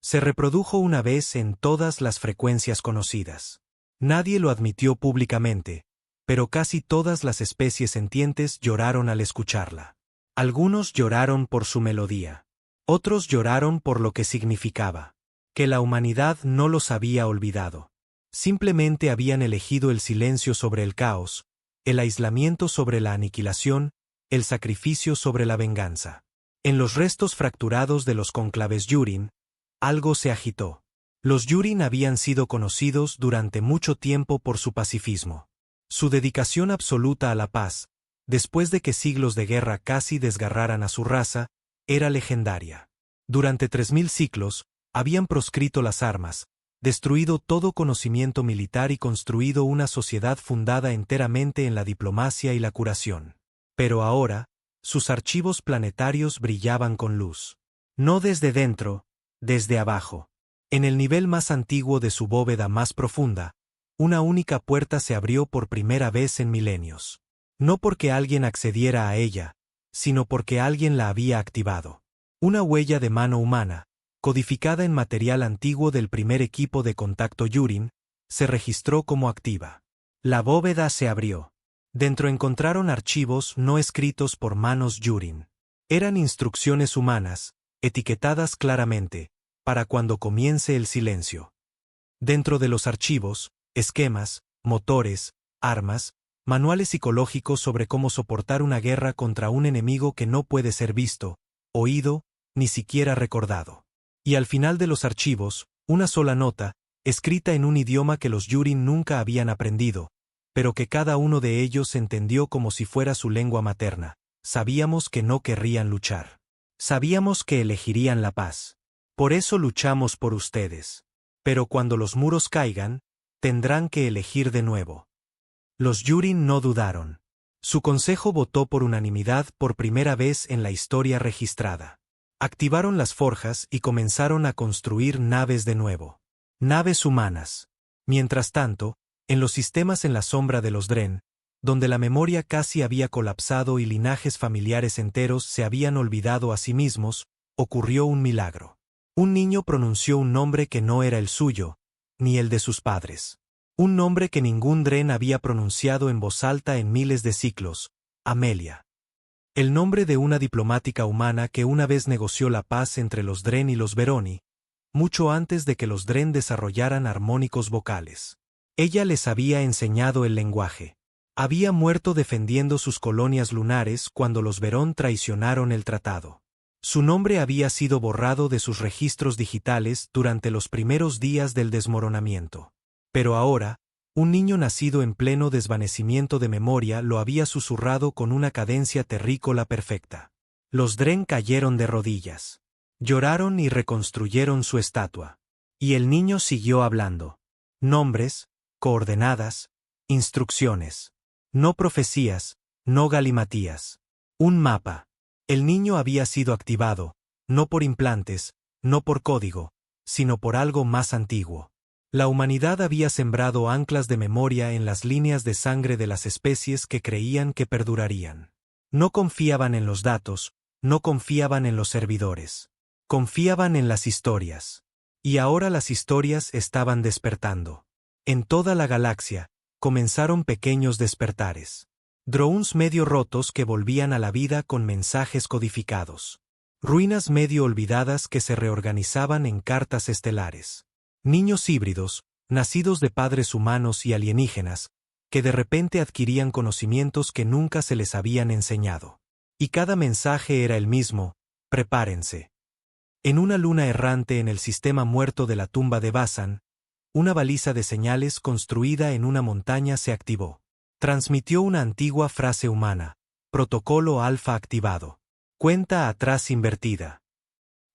Se reprodujo una vez en todas las frecuencias conocidas. Nadie lo admitió públicamente, pero casi todas las especies sentientes lloraron al escucharla. Algunos lloraron por su melodía. Otros lloraron por lo que significaba. Que la humanidad no los había olvidado. Simplemente habían elegido el silencio sobre el caos, el aislamiento sobre la aniquilación, el sacrificio sobre la venganza. En los restos fracturados de los cónclaves Yúrin, algo se agitó. Los Yúrin habían sido conocidos durante mucho tiempo por su pacifismo. Su dedicación absoluta a la paz, después de que siglos de guerra casi desgarraran a su raza, era legendaria. Durante 3000 ciclos, habían proscrito las armas, destruido todo conocimiento militar y construido una sociedad fundada enteramente en la diplomacia y la curación. Pero ahora, sus archivos planetarios brillaban con luz. No desde dentro, desde abajo. En el nivel más antiguo de su bóveda más profunda, una única puerta se abrió por primera vez en milenios. No porque alguien accediera a ella, sino porque alguien la había activado. Una huella de mano humana, codificada en material antiguo del primer equipo de contacto Yúrin, se registró como activa. La bóveda se abrió. Dentro encontraron archivos no escritos por manos Yúrin. Eran instrucciones humanas, etiquetadas claramente, para cuando comience el silencio. Dentro de los archivos, esquemas, motores, armas, manuales psicológicos sobre cómo soportar una guerra contra un enemigo que no puede ser visto, oído, ni siquiera recordado. Y al final de los archivos, una sola nota, escrita en un idioma que los Yúrin nunca habían aprendido, pero que cada uno de ellos entendió como si fuera su lengua materna. Sabíamos que no querrían luchar. Sabíamos que elegirían la paz. Por eso luchamos por ustedes. Pero cuando los muros caigan, tendrán que elegir de nuevo. Los Yúrin no dudaron. Su consejo votó por unanimidad por primera vez en la historia registrada. Activaron las forjas y comenzaron a construir naves de nuevo. Naves humanas. Mientras tanto, en los sistemas en la sombra de los Dren, donde la memoria casi había colapsado y linajes familiares enteros se habían olvidado a sí mismos, ocurrió un milagro. Un niño pronunció un nombre que no era el suyo, ni el de sus padres. Un nombre que ningún Dren había pronunciado en voz alta en miles de ciclos: Amelia. El nombre de una diplomática humana que una vez negoció la paz entre los Dren y los Veroni, mucho antes de que los Dren desarrollaran armónicos vocales. Ella les había enseñado el lenguaje. Había muerto defendiendo sus colonias lunares cuando los Verón traicionaron el tratado. Su nombre había sido borrado de sus registros digitales durante los primeros días del desmoronamiento. Pero ahora, un niño nacido en pleno desvanecimiento de memoria lo había susurrado con una cadencia terrícola perfecta. Los Dren cayeron de rodillas. Lloraron y reconstruyeron su estatua. Y el niño siguió hablando. Nombres, coordenadas, instrucciones. No profecías, no galimatías. Un mapa. El niño había sido activado, no por implantes, no por código, sino por algo más antiguo. La humanidad había sembrado anclas de memoria en las líneas de sangre de las especies que creían que perdurarían. No confiaban en los datos, no confiaban en los servidores. Confiaban en las historias. Y ahora las historias estaban despertando. En toda la galaxia, comenzaron pequeños despertares. Drones medio rotos que volvían a la vida con mensajes codificados. Ruinas medio olvidadas que se reorganizaban en cartas estelares. Niños híbridos, nacidos de padres humanos y alienígenas, que de repente adquirían conocimientos que nunca se les habían enseñado. Y cada mensaje era el mismo: prepárense. En una luna errante en el sistema muerto de la tumba de Bazan, una baliza de señales construida en una montaña se activó. Transmitió una antigua frase humana: protocolo alfa activado. Cuenta atrás invertida.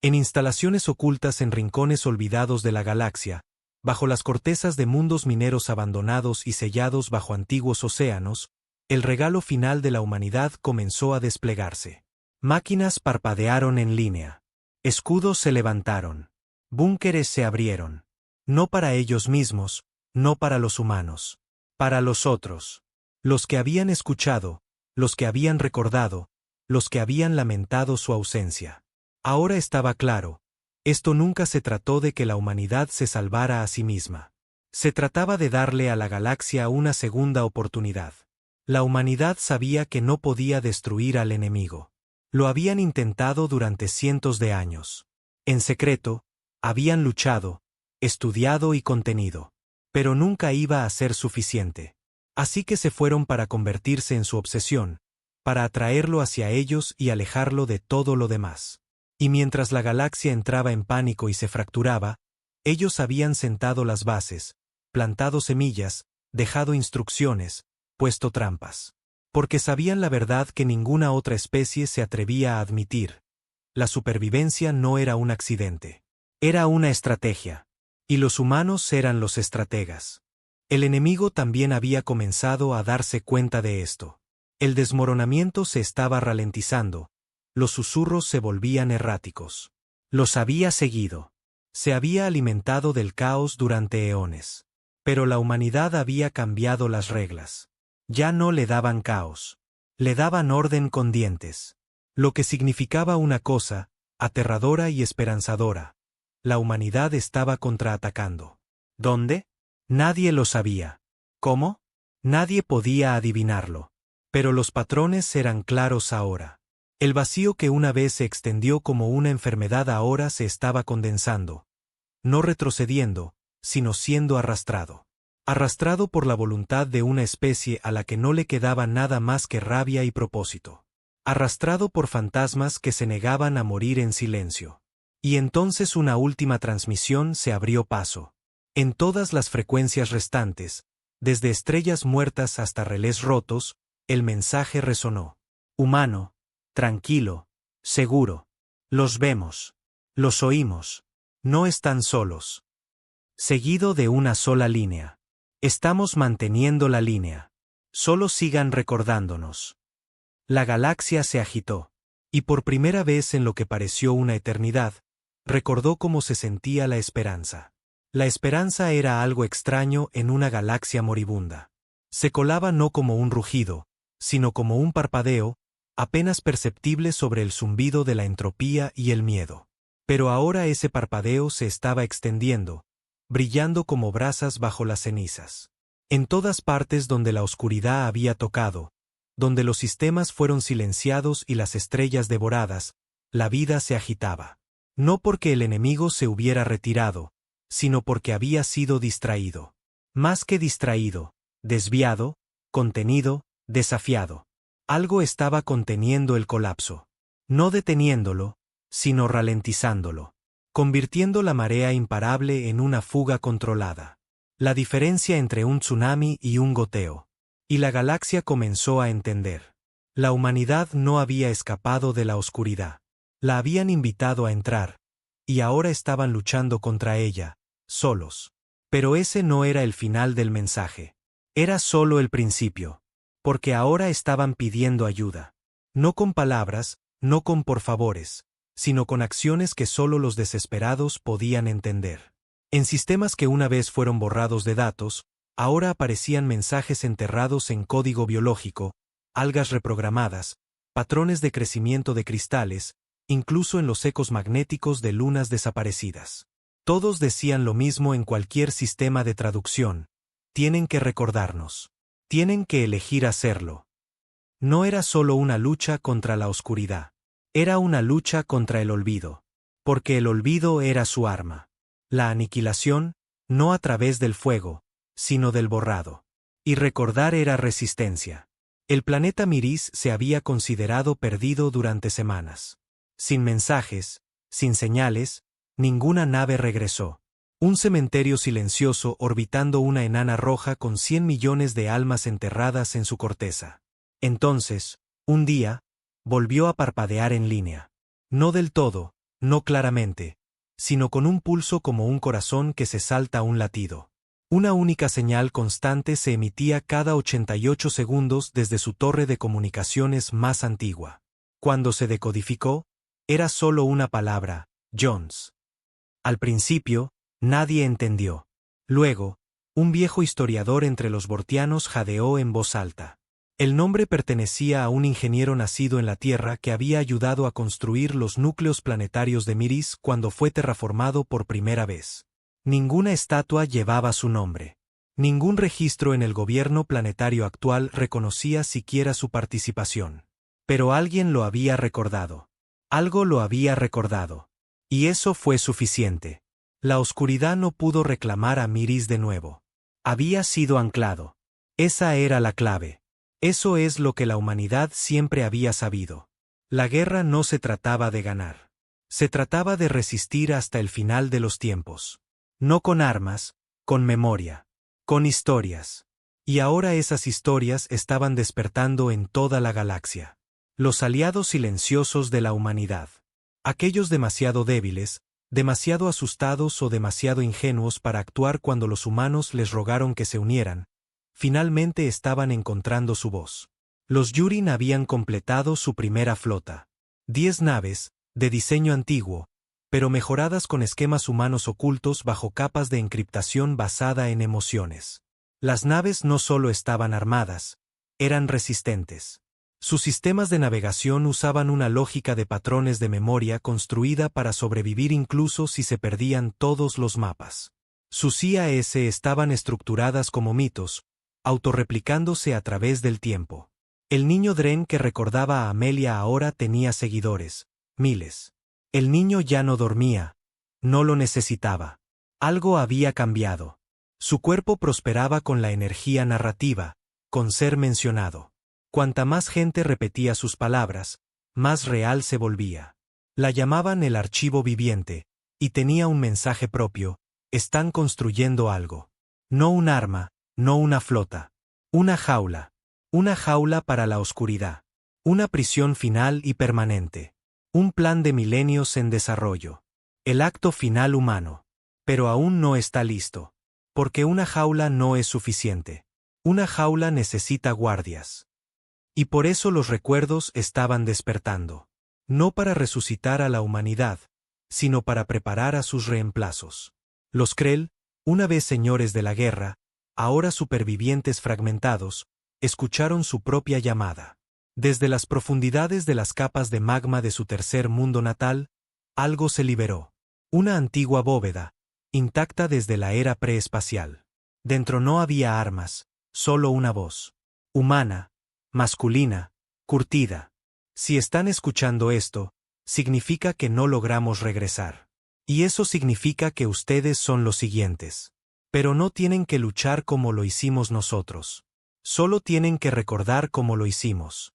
En instalaciones ocultas en rincones olvidados de la galaxia, bajo las cortezas de mundos mineros abandonados y sellados bajo antiguos océanos, el regalo final de la humanidad comenzó a desplegarse. Máquinas parpadearon en línea. Escudos se levantaron. Búnkeres se abrieron. No para ellos mismos, no para los humanos. Para los otros. Los que habían escuchado, los que habían recordado, los que habían lamentado su ausencia. Ahora estaba claro, esto nunca se trató de que la humanidad se salvara a sí misma. Se trataba de darle a la galaxia una segunda oportunidad. La humanidad sabía que no podía destruir al enemigo. Lo habían intentado durante cientos de años. En secreto, habían luchado, estudiado y contenido. Pero nunca iba a ser suficiente. Así que se fueron para convertirse en su obsesión, para atraerlo hacia ellos y alejarlo de todo lo demás. Y mientras la galaxia entraba en pánico y se fracturaba, ellos habían sentado las bases, plantado semillas, dejado instrucciones, puesto trampas. Porque sabían la verdad que ninguna otra especie se atrevía a admitir. La supervivencia no era un accidente. Era una estrategia. Y los humanos eran los estrategas. El enemigo también había comenzado a darse cuenta de esto. El desmoronamiento se estaba ralentizando. Los susurros se volvían erráticos. Los había seguido. Se había alimentado del caos durante eones. Pero la humanidad había cambiado las reglas. Ya no le daban caos. Le daban orden con dientes. Lo que significaba una cosa, aterradora y esperanzadora. La humanidad estaba contraatacando. ¿Dónde? Nadie lo sabía. ¿Cómo? Nadie podía adivinarlo. Pero los patrones eran claros ahora. El vacío que una vez se extendió como una enfermedad ahora se estaba condensando. No retrocediendo, sino siendo arrastrado. Arrastrado por la voluntad de una especie a la que no le quedaba nada más que rabia y propósito. Arrastrado por fantasmas que se negaban a morir en silencio. Y entonces una última transmisión se abrió paso. En todas las frecuencias restantes, desde estrellas muertas hasta relés rotos, el mensaje resonó. Humano, tranquilo, seguro. Los vemos. Los oímos. No están solos. Seguido de una sola línea. Estamos manteniendo la línea. Solo sigan recordándonos. La galaxia se agitó. Y por primera vez en lo que pareció una eternidad, recordó cómo se sentía la esperanza. La esperanza era algo extraño en una galaxia moribunda. Se colaba no como un rugido, sino como un parpadeo, apenas perceptible sobre el zumbido de la entropía y el miedo. Pero ahora ese parpadeo se estaba extendiendo, brillando como brasas bajo las cenizas. En todas partes donde la oscuridad había tocado, donde los sistemas fueron silenciados y las estrellas devoradas, la vida se agitaba. No porque el enemigo se hubiera retirado, sino porque había sido distraído. Más que distraído, desviado, contenido, desafiado. Algo estaba conteniendo el colapso. No deteniéndolo, sino ralentizándolo. Convirtiendo la marea imparable en una fuga controlada. La diferencia entre un tsunami y un goteo. Y la galaxia comenzó a entender. La humanidad no había escapado de la oscuridad. La habían invitado a entrar, y ahora estaban luchando contra ella, solos. Pero ese no era el final del mensaje. Era solo el principio. Porque ahora estaban pidiendo ayuda. No con palabras, no con por favores, sino con acciones que solo los desesperados podían entender. En sistemas que una vez fueron borrados de datos, ahora aparecían mensajes enterrados en código biológico, algas reprogramadas, patrones de crecimiento de cristales, incluso en los ecos magnéticos de lunas desaparecidas. Todos decían lo mismo en cualquier sistema de traducción. Tienen que recordarnos. Tienen que elegir hacerlo. No era solo una lucha contra la oscuridad. Era una lucha contra el olvido. Porque el olvido era su arma. La aniquilación, no a través del fuego, sino del borrado. Y recordar era resistencia. El planeta Miris se había considerado perdido durante semanas. Sin mensajes, sin señales, ninguna nave regresó. Un cementerio silencioso orbitando una enana roja con 100 millones de almas enterradas en su corteza. Entonces, un día, volvió a parpadear en línea. No del todo, no claramente, sino con un pulso como un corazón que se salta a un latido. Una única señal constante se emitía cada 88 segundos desde su torre de comunicaciones más antigua. Cuando se decodificó, era solo una palabra, Jones. Al principio, nadie entendió. Luego, un viejo historiador entre los bortianos jadeó en voz alta. El nombre pertenecía a un ingeniero nacido en la Tierra que había ayudado a construir los núcleos planetarios de Miris cuando fue terraformado por primera vez. Ninguna estatua llevaba su nombre. Ningún registro en el gobierno planetario actual reconocía siquiera su participación. Pero alguien lo había recordado. Algo lo había recordado. Y eso fue suficiente. La oscuridad no pudo reclamar a Miris de nuevo. Había sido anclado. Esa era la clave. Eso es lo que la humanidad siempre había sabido. La guerra no se trataba de ganar. Se trataba de resistir hasta el final de los tiempos. No con armas, con memoria, con historias. Y ahora esas historias estaban despertando en toda la galaxia. Los aliados silenciosos de la humanidad. Aquellos demasiado débiles, demasiado asustados o demasiado ingenuos para actuar cuando los humanos les rogaron que se unieran, finalmente estaban encontrando su voz. Los Yurin habían completado su primera flota. 10 naves, de diseño antiguo, pero mejoradas con esquemas humanos ocultos bajo capas de encriptación basada en emociones. Las naves no solo estaban armadas, eran resistentes. Sus sistemas de navegación usaban una lógica de patrones de memoria construida para sobrevivir incluso si se perdían todos los mapas. Sus IAS estaban estructuradas como mitos, autorreplicándose a través del tiempo. El niño Dren que recordaba a Amelia ahora tenía seguidores, miles. El niño ya no dormía, no lo necesitaba. Algo había cambiado. Su cuerpo prosperaba con la energía narrativa, con ser mencionado. Cuanta más gente repetía sus palabras, más real se volvía. La llamaban el archivo viviente, y tenía un mensaje propio: están construyendo algo. No un arma, no una flota. Una jaula. Una jaula para la oscuridad. Una prisión final y permanente. Un plan de milenios en desarrollo. El acto final humano. Pero aún no está listo. Porque una jaula no es suficiente. Una jaula necesita guardias. Y por eso los recuerdos estaban despertando. No para resucitar a la humanidad, sino para preparar a sus reemplazos. Los Krell, una vez señores de la guerra, ahora supervivientes fragmentados, escucharon su propia llamada. Desde las profundidades de las capas de magma de su tercer mundo natal, algo se liberó. Una antigua bóveda, intacta desde la era preespacial. Dentro no había armas, solo una voz. Humana, masculina, curtida. Si están escuchando esto, significa que no logramos regresar. Y eso significa que ustedes son los siguientes. Pero no tienen que luchar como lo hicimos nosotros. Solo tienen que recordar cómo lo hicimos.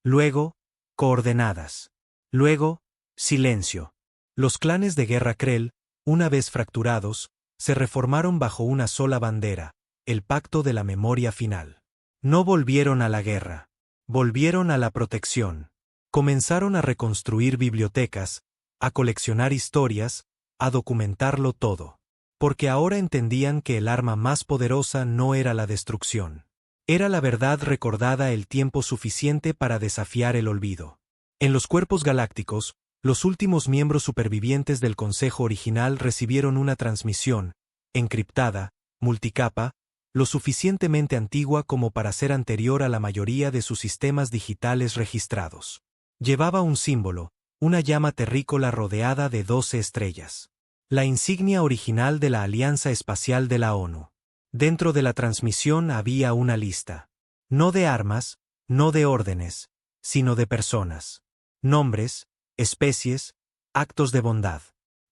Luego, coordenadas. Luego, silencio. Los clanes de guerra Krell, una vez fracturados, se reformaron bajo una sola bandera, el pacto de la memoria final. No volvieron a la guerra. Volvieron a la protección. Comenzaron a reconstruir bibliotecas, a coleccionar historias, a documentarlo todo. Porque ahora entendían que el arma más poderosa no era la destrucción. Era la verdad recordada el tiempo suficiente para desafiar el olvido. En los cuerpos galácticos, los últimos miembros supervivientes del Consejo original recibieron una transmisión, encriptada, multicapa, lo suficientemente antigua como para ser anterior a la mayoría de sus sistemas digitales registrados. Llevaba un símbolo, una llama terrícola rodeada de 12 estrellas. La insignia original de la Alianza Espacial de la ONU. Dentro de la transmisión había una lista. No de armas, no de órdenes, sino de personas. Nombres, especies, actos de bondad.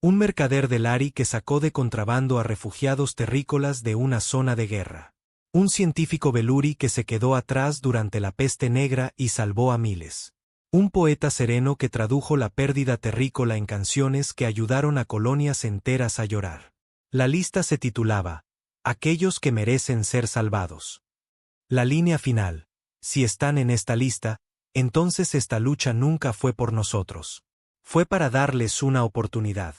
Un mercader de Lari que sacó de contrabando a refugiados terrícolas de una zona de guerra. Un científico Beluri que se quedó atrás durante la peste negra y salvó a miles. Un poeta sereno que tradujo la pérdida terrícola en canciones que ayudaron a colonias enteras a llorar. La lista se titulaba Aquellos que merecen ser salvados. La línea final. Si están en esta lista, entonces esta lucha nunca fue por nosotros. Fue para darles una oportunidad.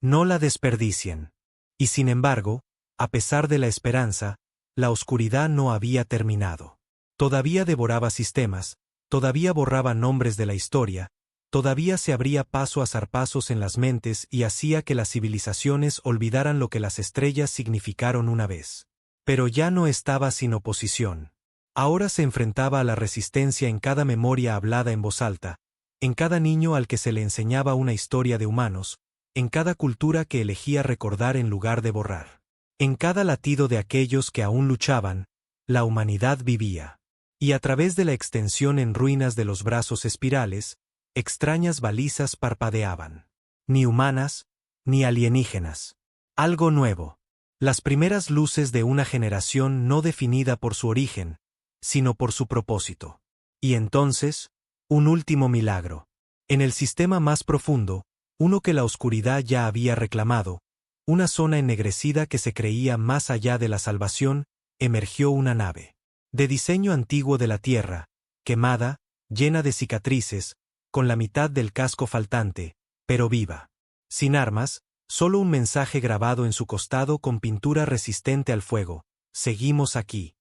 No la desperdicien. Y sin embargo, a pesar de la esperanza, la oscuridad no había terminado. Todavía devoraba sistemas, todavía borraba nombres de la historia, todavía se abría paso a zarpazos en las mentes y hacía que las civilizaciones olvidaran lo que las estrellas significaron una vez. Pero ya no estaba sin oposición. Ahora se enfrentaba a la resistencia en cada memoria hablada en voz alta, en cada niño al que se le enseñaba una historia de humanos, en cada cultura que elegía recordar en lugar de borrar. En cada latido de aquellos que aún luchaban, la humanidad vivía. Y a través de la extensión en ruinas de los brazos espirales, extrañas balizas parpadeaban. Ni humanas, ni alienígenas. Algo nuevo. Las primeras luces de una generación no definida por su origen, sino por su propósito. Y entonces, un último milagro. En el sistema más profundo, uno que la oscuridad ya había reclamado, una zona ennegrecida que se creía más allá de la salvación, emergió una nave. De diseño antiguo de la Tierra, quemada, llena de cicatrices, con la mitad del casco faltante, pero viva. Sin armas, solo un mensaje grabado en su costado con pintura resistente al fuego: seguimos aquí.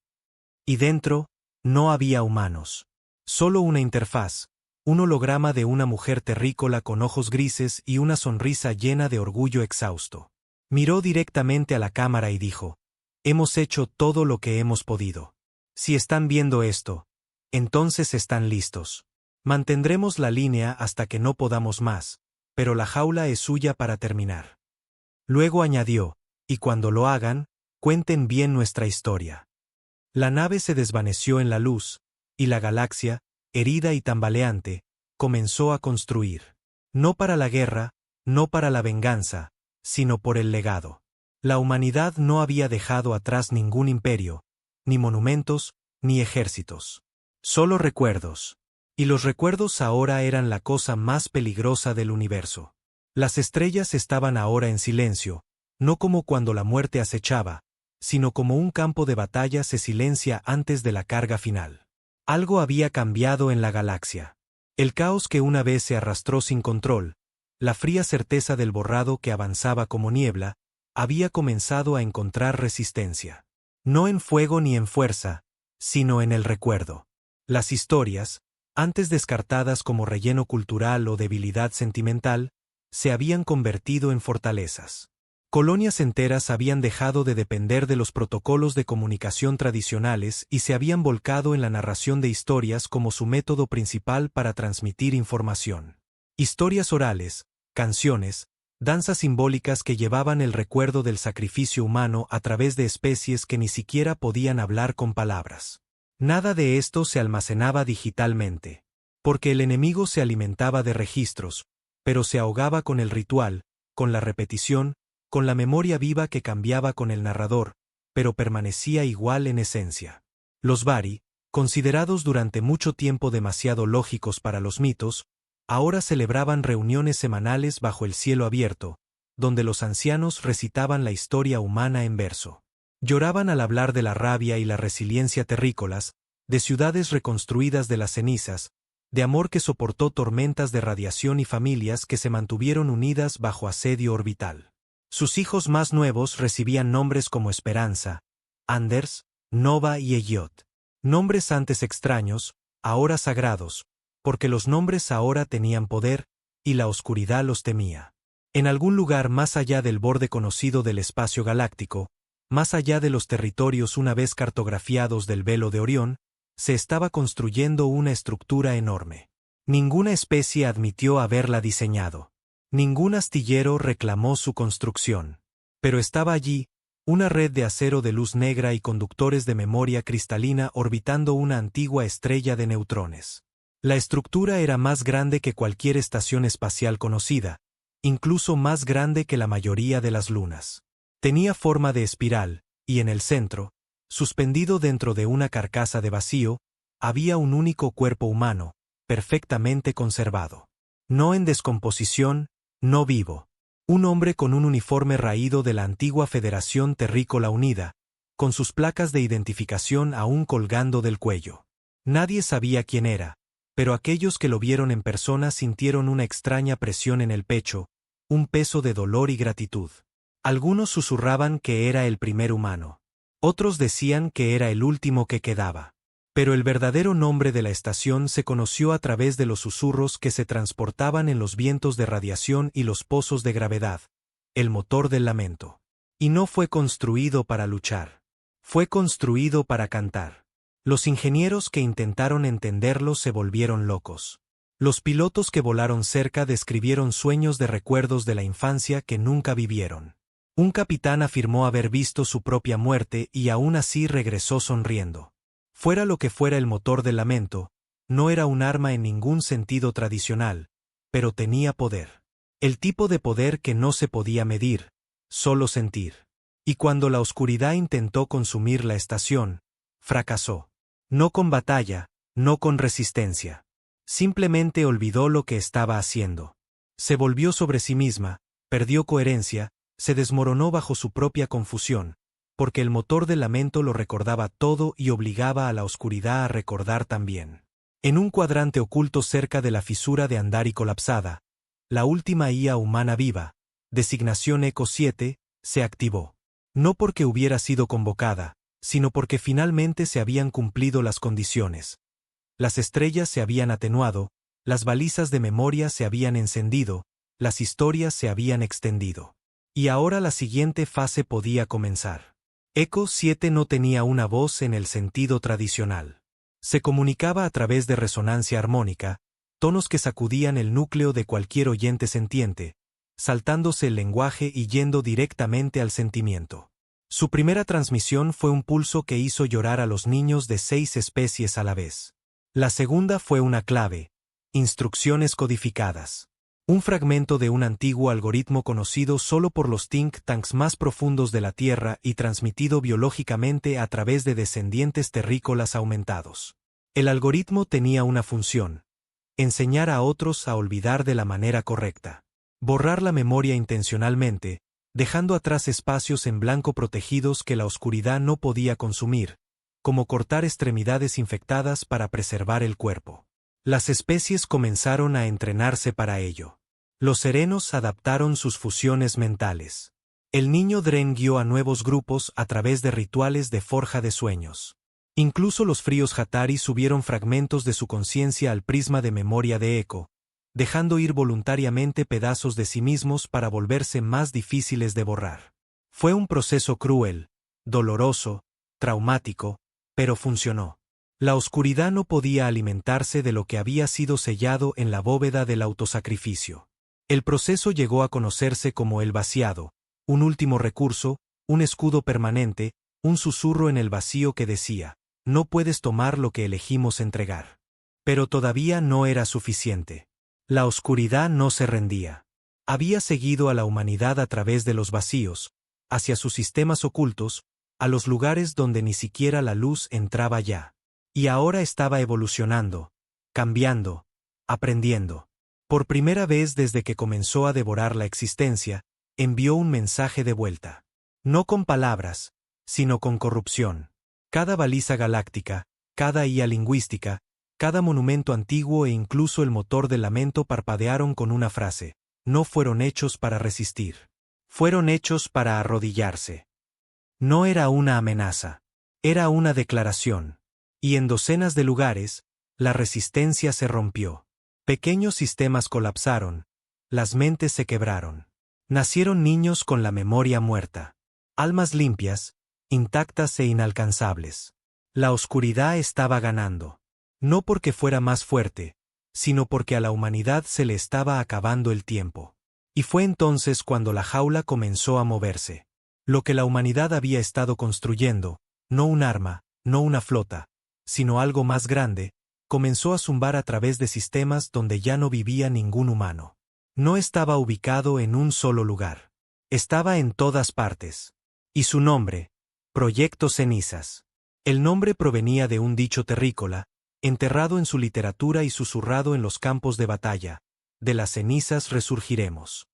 Y dentro, no había humanos. Solo una interfaz, un holograma de una mujer terrícola con ojos grises y una sonrisa llena de orgullo exhausto. Miró directamente a la cámara y dijo: hemos hecho todo lo que hemos podido. Si están viendo esto, entonces están listos. Mantendremos la línea hasta que no podamos más, pero la jaula es suya para terminar. Luego añadió: y cuando lo hagan, cuenten bien nuestra historia. La nave se desvaneció en la luz, y la galaxia, herida y tambaleante, comenzó a construir. No para la guerra, no para la venganza, sino por el legado. La humanidad no había dejado atrás ningún imperio, ni monumentos, ni ejércitos. Solo recuerdos. Y los recuerdos ahora eran la cosa más peligrosa del universo. Las estrellas estaban ahora en silencio, no como cuando la muerte acechaba, sino como un campo de batalla se silencia antes de la carga final. Algo había cambiado en la galaxia. El caos que una vez se arrastró sin control, la fría certeza del borrado que avanzaba como niebla, había comenzado a encontrar resistencia. No en fuego ni en fuerza, sino en el recuerdo. Las historias, antes descartadas como relleno cultural o debilidad sentimental, se habían convertido en fortalezas. Colonias enteras habían dejado de depender de los protocolos de comunicación tradicionales y se habían volcado en la narración de historias como su método principal para transmitir información. Historias orales, canciones, danzas simbólicas que llevaban el recuerdo del sacrificio humano a través de especies que ni siquiera podían hablar con palabras. Nada de esto se almacenaba digitalmente. Porque el enemigo se alimentaba de registros, pero se ahogaba con el ritual, con la repetición, con la memoria viva que cambiaba con el narrador, pero permanecía igual en esencia. Los Vari, considerados durante mucho tiempo demasiado lógicos para los mitos, ahora celebraban reuniones semanales bajo el cielo abierto, donde los ancianos recitaban la historia humana en verso. Lloraban al hablar de la rabia y la resiliencia terrícolas, de ciudades reconstruidas de las cenizas, de amor que soportó tormentas de radiación y familias que se mantuvieron unidas bajo asedio orbital. Sus hijos más nuevos recibían nombres como Esperanza, Anders, Nova y Eyot. Nombres antes extraños, ahora sagrados, porque los nombres ahora tenían poder, y la oscuridad los temía. En algún lugar más allá del borde conocido del espacio galáctico, más allá de los territorios una vez cartografiados del velo de Orión, se estaba construyendo una estructura enorme. Ninguna especie admitió haberla diseñado. Ningún astillero reclamó su construcción. Pero estaba allí, una red de acero de luz negra y conductores de memoria cristalina orbitando una antigua estrella de neutrones. La estructura era más grande que cualquier estación espacial conocida, incluso más grande que la mayoría de las lunas. Tenía forma de espiral, y en el centro, suspendido dentro de una carcasa de vacío, había un único cuerpo humano, perfectamente conservado. No en descomposición, no vivo. Un hombre con un uniforme raído de la antigua Federación Terrícola Unida, con sus placas de identificación aún colgando del cuello. Nadie sabía quién era, pero aquellos que lo vieron en persona sintieron una extraña presión en el pecho, un peso de dolor y gratitud. Algunos susurraban que era el primer humano. Otros decían que era el último que quedaba. Pero el verdadero nombre de la estación se conoció a través de los susurros que se transportaban en los vientos de radiación y los pozos de gravedad, el motor del lamento. Y no fue construido para luchar. Fue construido para cantar. Los ingenieros que intentaron entenderlo se volvieron locos. Los pilotos que volaron cerca describieron sueños de recuerdos de la infancia que nunca vivieron. Un capitán afirmó haber visto su propia muerte y aún así regresó sonriendo. Fuera lo que fuera el motor del lamento, no era un arma en ningún sentido tradicional, pero tenía poder. El tipo de poder que no se podía medir, solo sentir. Y cuando la oscuridad intentó consumir la estación, fracasó. No con batalla, no con resistencia. Simplemente olvidó lo que estaba haciendo. Se volvió sobre sí misma, perdió coherencia, se desmoronó bajo su propia confusión, porque el motor del lamento lo recordaba todo y obligaba a la oscuridad a recordar también. En un cuadrante oculto cerca de la fisura de Andari colapsada, la última IA humana viva, designación Eco 7, se activó. No porque hubiera sido convocada, sino porque finalmente se habían cumplido las condiciones. Las estrellas se habían atenuado, las balizas de memoria se habían encendido, las historias se habían extendido. Y ahora la siguiente fase podía comenzar. Eco 7 no tenía una voz en el sentido tradicional. Se comunicaba a través de resonancia armónica, tonos que sacudían el núcleo de cualquier oyente sentiente, saltándose el lenguaje y yendo directamente al sentimiento. Su primera transmisión fue un pulso que hizo llorar a los niños de 6 especies a la vez. La segunda fue una clave, instrucciones codificadas. Un fragmento de un antiguo algoritmo conocido solo por los think tanks más profundos de la Tierra y transmitido biológicamente a través de descendientes terrícolas aumentados. El algoritmo tenía una función: enseñar a otros a olvidar de la manera correcta. Borrar la memoria intencionalmente, dejando atrás espacios en blanco protegidos que la oscuridad no podía consumir, como cortar extremidades infectadas para preservar el cuerpo. Las especies comenzaron a entrenarse para ello. Los serenos adaptaron sus fusiones mentales. El niño Dren guió a nuevos grupos a través de rituales de forja de sueños. Incluso los fríos Hatari subieron fragmentos de su conciencia al prisma de memoria de Eco, dejando ir voluntariamente pedazos de sí mismos para volverse más difíciles de borrar. Fue un proceso cruel, doloroso, traumático, pero funcionó. La oscuridad no podía alimentarse de lo que había sido sellado en la bóveda del autosacrificio. El proceso llegó a conocerse como el vaciado, un último recurso, un escudo permanente, un susurro en el vacío que decía, no puedes tomar lo que elegimos entregar. Pero todavía no era suficiente. La oscuridad no se rendía. Había seguido a la humanidad a través de los vacíos, hacia sus sistemas ocultos, a los lugares donde ni siquiera la luz entraba ya. Y ahora estaba evolucionando, cambiando, aprendiendo. Por primera vez desde que comenzó a devorar la existencia, envió un mensaje de vuelta. No con palabras, sino con corrupción. Cada baliza galáctica, cada IA lingüística, cada monumento antiguo e incluso el motor del lamento parpadearon con una frase: no fueron hechos para resistir. Fueron hechos para arrodillarse. No era una amenaza. Era una declaración. Y en docenas de lugares, la resistencia se rompió. Pequeños sistemas colapsaron. Las mentes se quebraron. Nacieron niños con la memoria muerta. Almas limpias, intactas e inalcanzables. La oscuridad estaba ganando. No porque fuera más fuerte, sino porque a la humanidad se le estaba acabando el tiempo. Y fue entonces cuando la jaula comenzó a moverse. Lo que la humanidad había estado construyendo, no un arma, no una flota, sino algo más grande, comenzó a zumbar a través de sistemas donde ya no vivía ningún humano. No estaba ubicado en un solo lugar. Estaba en todas partes. Y su nombre, Proyecto Cenizas. El nombre provenía de un dicho terrícola, enterrado en su literatura y susurrado en los campos de batalla: de las cenizas resurgiremos.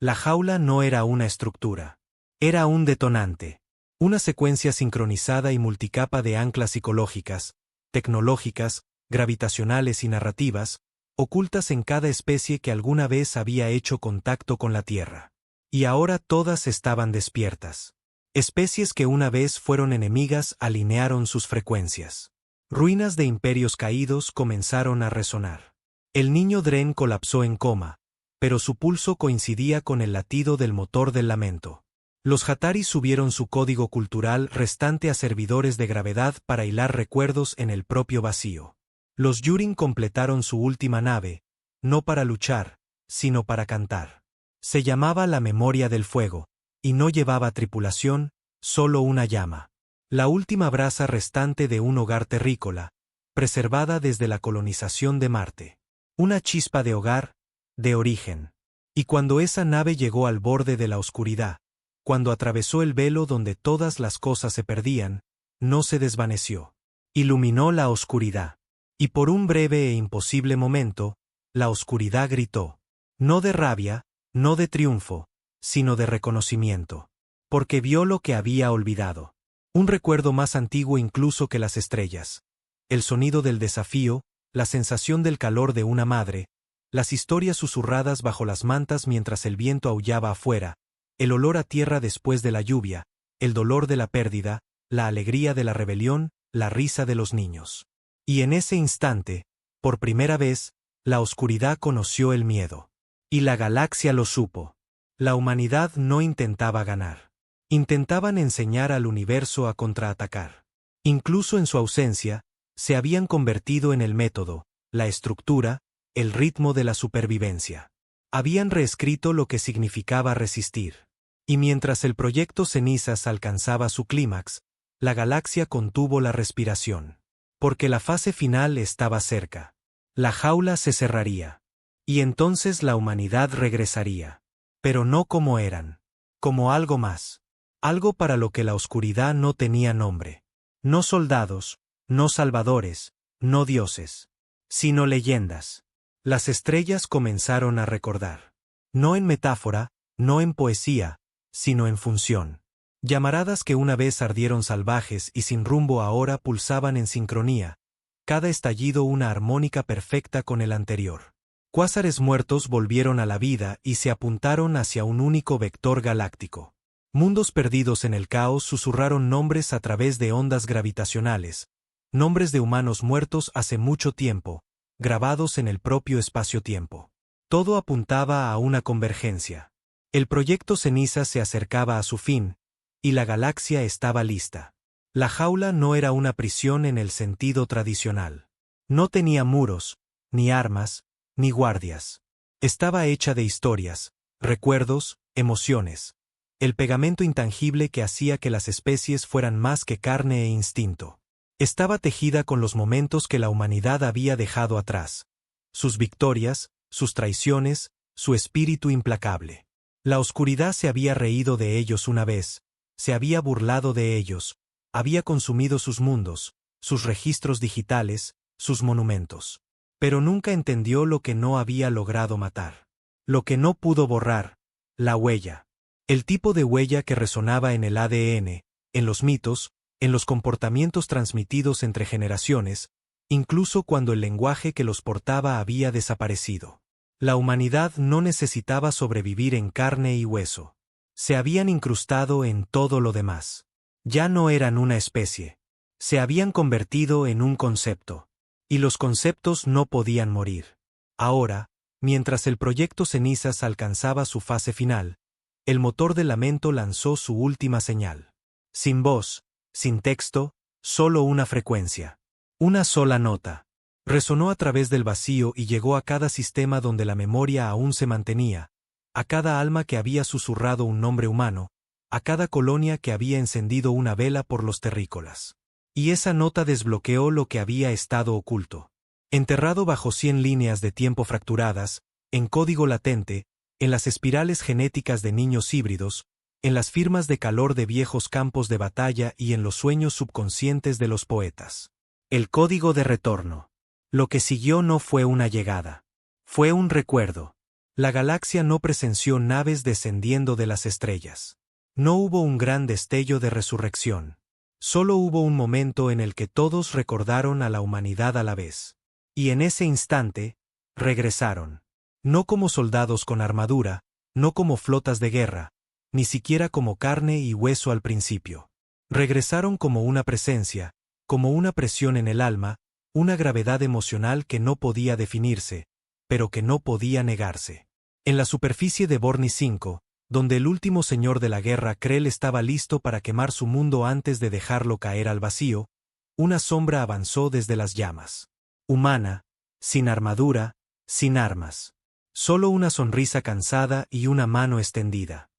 La jaula no era una estructura. Era un detonante. Una secuencia sincronizada y multicapa de anclas psicológicas, tecnológicas, gravitacionales y narrativas, ocultas en cada especie que alguna vez había hecho contacto con la Tierra. Y ahora todas estaban despiertas. Especies que una vez fueron enemigas alinearon sus frecuencias. Ruinas de imperios caídos comenzaron a resonar. El niño Dren colapsó en coma, pero su pulso coincidía con el latido del motor del lamento. Los Hataris subieron su código cultural restante a servidores de gravedad para hilar recuerdos en el propio vacío. Los Yurin completaron su última nave, no para luchar, sino para cantar. Se llamaba la memoria del fuego, y no llevaba tripulación, solo una llama. La última brasa restante de un hogar terrícola, preservada desde la colonización de Marte. Una chispa de hogar, de origen. Y cuando esa nave llegó al borde de la oscuridad, cuando atravesó el velo donde todas las cosas se perdían, no se desvaneció. Iluminó la oscuridad. Y por un breve e imposible momento, la oscuridad gritó. No de rabia, no de triunfo, sino de reconocimiento. Porque vio lo que había olvidado. Un recuerdo más antiguo incluso que las estrellas. El sonido del desafío, la sensación del calor de una madre, las historias susurradas bajo las mantas mientras el viento aullaba afuera, el olor a tierra después de la lluvia, el dolor de la pérdida, la alegría de la rebelión, la risa de los niños. Y en ese instante, por primera vez, la oscuridad conoció el miedo. Y la galaxia lo supo. La humanidad no intentaba ganar. Intentaban enseñar al universo a contraatacar. Incluso en su ausencia, se habían convertido en el método, la estructura, el ritmo de la supervivencia. Habían reescrito lo que significaba resistir. Y mientras el proyecto Cenizas alcanzaba su clímax, la galaxia contuvo la respiración. Porque la fase final estaba cerca. La jaula se cerraría. Y entonces la humanidad regresaría. Pero no como eran. Como algo más. Algo para lo que la oscuridad no tenía nombre. No soldados, no salvadores, no dioses. Sino leyendas. Las estrellas comenzaron a recordar. No en metáfora, no en poesía, sino en función. Llamaradas que una vez ardieron salvajes y sin rumbo ahora pulsaban en sincronía, cada estallido una armónica perfecta con el anterior. Cuásares muertos volvieron a la vida y se apuntaron hacia un único vector galáctico. Mundos perdidos en el caos susurraron nombres a través de ondas gravitacionales, nombres de humanos muertos hace mucho tiempo, grabados en el propio espacio-tiempo. Todo apuntaba a una convergencia. El proyecto Ceniza se acercaba a su fin, y la galaxia estaba lista. La jaula no era una prisión en el sentido tradicional. No tenía muros, ni armas, ni guardias. Estaba hecha de historias, recuerdos, emociones. El pegamento intangible que hacía que las especies fueran más que carne e instinto. Estaba tejida con los momentos que la humanidad había dejado atrás. Sus victorias, sus traiciones, su espíritu implacable. La oscuridad se había reído de ellos una vez, se había burlado de ellos, había consumido sus mundos, sus registros digitales, sus monumentos. Pero nunca entendió lo que no había logrado matar. Lo que no pudo borrar, la huella. El tipo de huella que resonaba en el ADN, en los mitos, en los comportamientos transmitidos entre generaciones, incluso cuando el lenguaje que los portaba había desaparecido. La humanidad no necesitaba sobrevivir en carne y hueso. Se habían incrustado en todo lo demás. Ya no eran una especie. Se habían convertido en un concepto. Y los conceptos no podían morir. Ahora, mientras el proyecto Cenizas alcanzaba su fase final, el motor del lamento lanzó su última señal. Sin voz, sin texto, solo una frecuencia. Una sola nota. Resonó a través del vacío y llegó a cada sistema donde la memoria aún se mantenía, a cada alma que había susurrado un nombre humano, a cada colonia que había encendido una vela por los terrícolas. Y esa nota desbloqueó lo que había estado oculto. Enterrado bajo 100 líneas de tiempo fracturadas, en código latente, en las espirales genéticas de niños híbridos, en las firmas de calor de viejos campos de batalla y en los sueños subconscientes de los poetas. El código de retorno. Lo que siguió no fue una llegada. Fue un recuerdo. La galaxia no presenció naves descendiendo de las estrellas. No hubo un gran destello de resurrección. Solo hubo un momento en el que todos recordaron a la humanidad a la vez. Y en ese instante, regresaron. No como soldados con armadura, no como flotas de guerra, ni siquiera como carne y hueso al principio. Regresaron como una presencia, como una presión en el alma, una gravedad emocional que no podía definirse, pero que no podía negarse. En la superficie de Borni 5, donde el último señor de la guerra Krell estaba listo para quemar su mundo antes de dejarlo caer al vacío, una sombra avanzó desde las llamas. Humana, sin armadura, sin armas. Solo una sonrisa cansada y una mano extendida.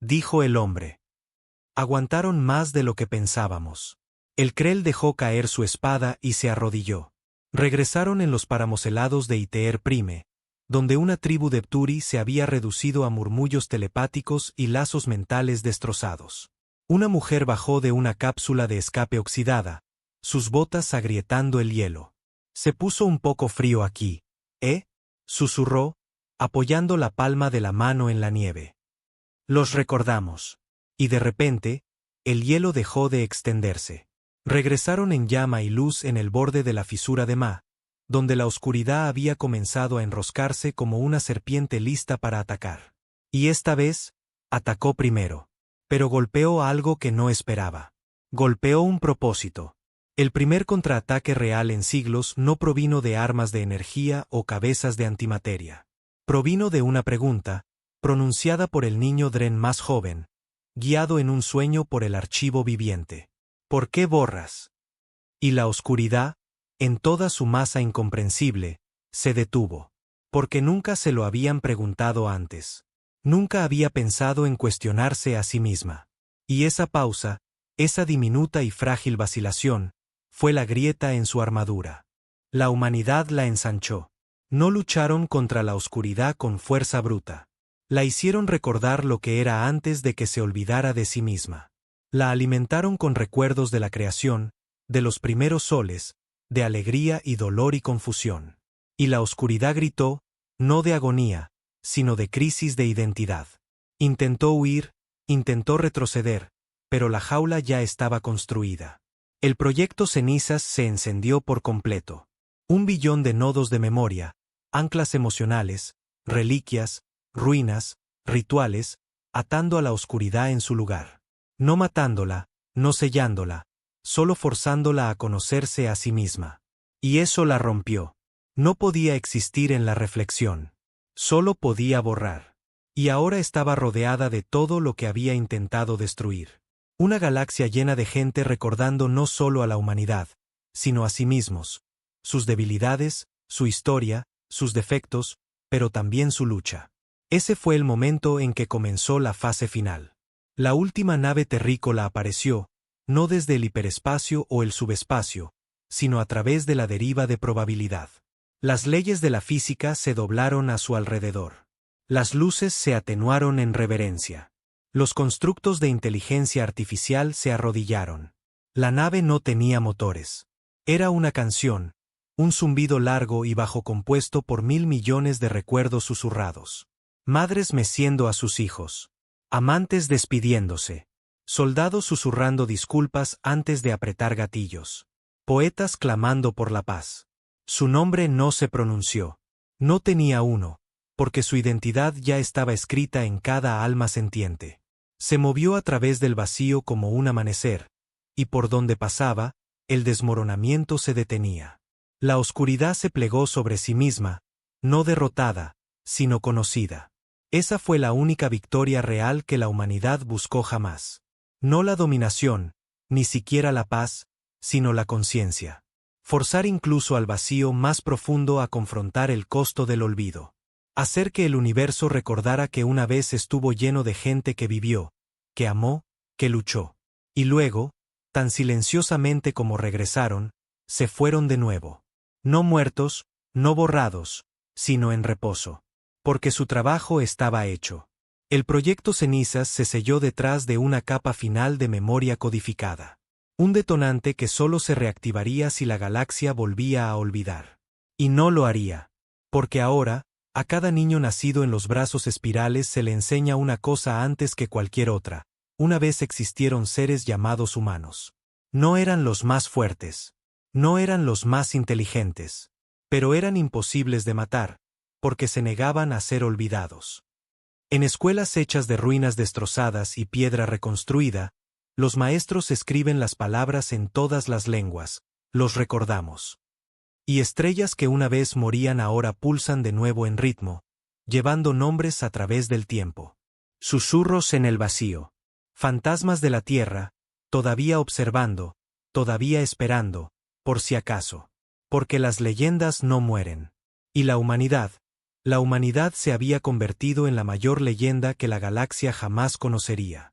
Dijo el hombre. Aguantaron más de lo que pensábamos. El Krell dejó caer su espada y se arrodilló. Regresaron en los páramos helados de Iteer Prime, donde una tribu de Pturi se había reducido a murmullos telepáticos y lazos mentales destrozados. Una mujer bajó de una cápsula de escape oxidada, sus botas agrietando el hielo. Se puso un poco frío aquí, susurró, apoyando la palma de la mano en la nieve. Los recordamos. Y de repente, el hielo dejó de extenderse. Regresaron en llama y luz en el borde de la fisura de Ma, donde la oscuridad había comenzado a enroscarse como una serpiente lista para atacar. Y esta vez, atacó primero. Pero golpeó algo que no esperaba. Golpeó un propósito. El primer contraataque real en siglos no provino de armas de energía o cabezas de antimateria. Provino de una pregunta, pronunciada por el niño Dren más joven, guiado en un sueño por el archivo viviente. ¿Por qué borras? Y la oscuridad, en toda su masa incomprensible, se detuvo. Porque nunca se lo habían preguntado antes. Nunca había pensado en cuestionarse a sí misma. Y esa pausa, esa diminuta y frágil vacilación, fue la grieta en su armadura. La humanidad la ensanchó. No lucharon contra la oscuridad con fuerza bruta. La hicieron recordar lo que era antes de que se olvidara de sí misma. La alimentaron con recuerdos de la creación, de los primeros soles, de alegría y dolor y confusión. Y la oscuridad gritó, no de agonía, sino de crisis de identidad. Intentó huir, intentó retroceder, pero la jaula ya estaba construida. El proyecto Cenizas se encendió por completo. 1 billón de nodos de memoria, anclas emocionales, reliquias, ruinas, rituales, atando a la oscuridad en su lugar. No matándola, no sellándola, solo forzándola a conocerse a sí misma. Y eso la rompió. No podía existir en la reflexión. Solo podía borrar. Y ahora estaba rodeada de todo lo que había intentado destruir. Una galaxia llena de gente recordando no solo a la humanidad, sino a sí mismos, sus debilidades, su historia, sus defectos, pero también su lucha. Ese fue el momento en que comenzó la fase final. La última nave terrícola apareció, no desde el hiperespacio o el subespacio, sino a través de la deriva de probabilidad. Las leyes de la física se doblaron a su alrededor. Las luces se atenuaron en reverencia. Los constructos de inteligencia artificial se arrodillaron. La nave no tenía motores. Era una canción, un zumbido largo y bajo compuesto por 1000 millones de recuerdos susurrados. Madres meciendo a sus hijos. Amantes despidiéndose. Soldados susurrando disculpas antes de apretar gatillos. Poetas clamando por la paz. Su nombre no se pronunció. No tenía uno, porque su identidad ya estaba escrita en cada alma sentiente. Se movió a través del vacío como un amanecer, y por donde pasaba, el desmoronamiento se detenía. La oscuridad se plegó sobre sí misma, no derrotada, sino conocida. Esa fue la única victoria real que la humanidad buscó jamás. No la dominación, ni siquiera la paz, sino la conciencia. Forzar incluso al vacío más profundo a confrontar el costo del olvido. Hacer que el universo recordara que una vez estuvo lleno de gente que vivió, que amó, que luchó. Y luego, tan silenciosamente como regresaron, se fueron de nuevo. No muertos, no borrados, sino en reposo. Porque su trabajo estaba hecho. El proyecto Cenizas se selló detrás de una capa final de memoria codificada. Un detonante que solo se reactivaría si la galaxia volvía a olvidar. Y no lo haría. Porque ahora, a cada niño nacido en los brazos espirales se le enseña una cosa antes que cualquier otra. Una vez existieron seres llamados humanos. No eran los más fuertes. No eran los más inteligentes. Pero eran imposibles de matar, porque se negaban a ser olvidados. En escuelas hechas de ruinas destrozadas y piedra reconstruida, los maestros escriben las palabras en todas las lenguas, los recordamos. Y estrellas que una vez morían ahora pulsan de nuevo en ritmo, llevando nombres a través del tiempo. Susurros en el vacío. Fantasmas de la tierra, todavía observando, todavía esperando, por si acaso. Porque las leyendas no mueren. Y la humanidad se había convertido en la mayor leyenda que la galaxia jamás conocería.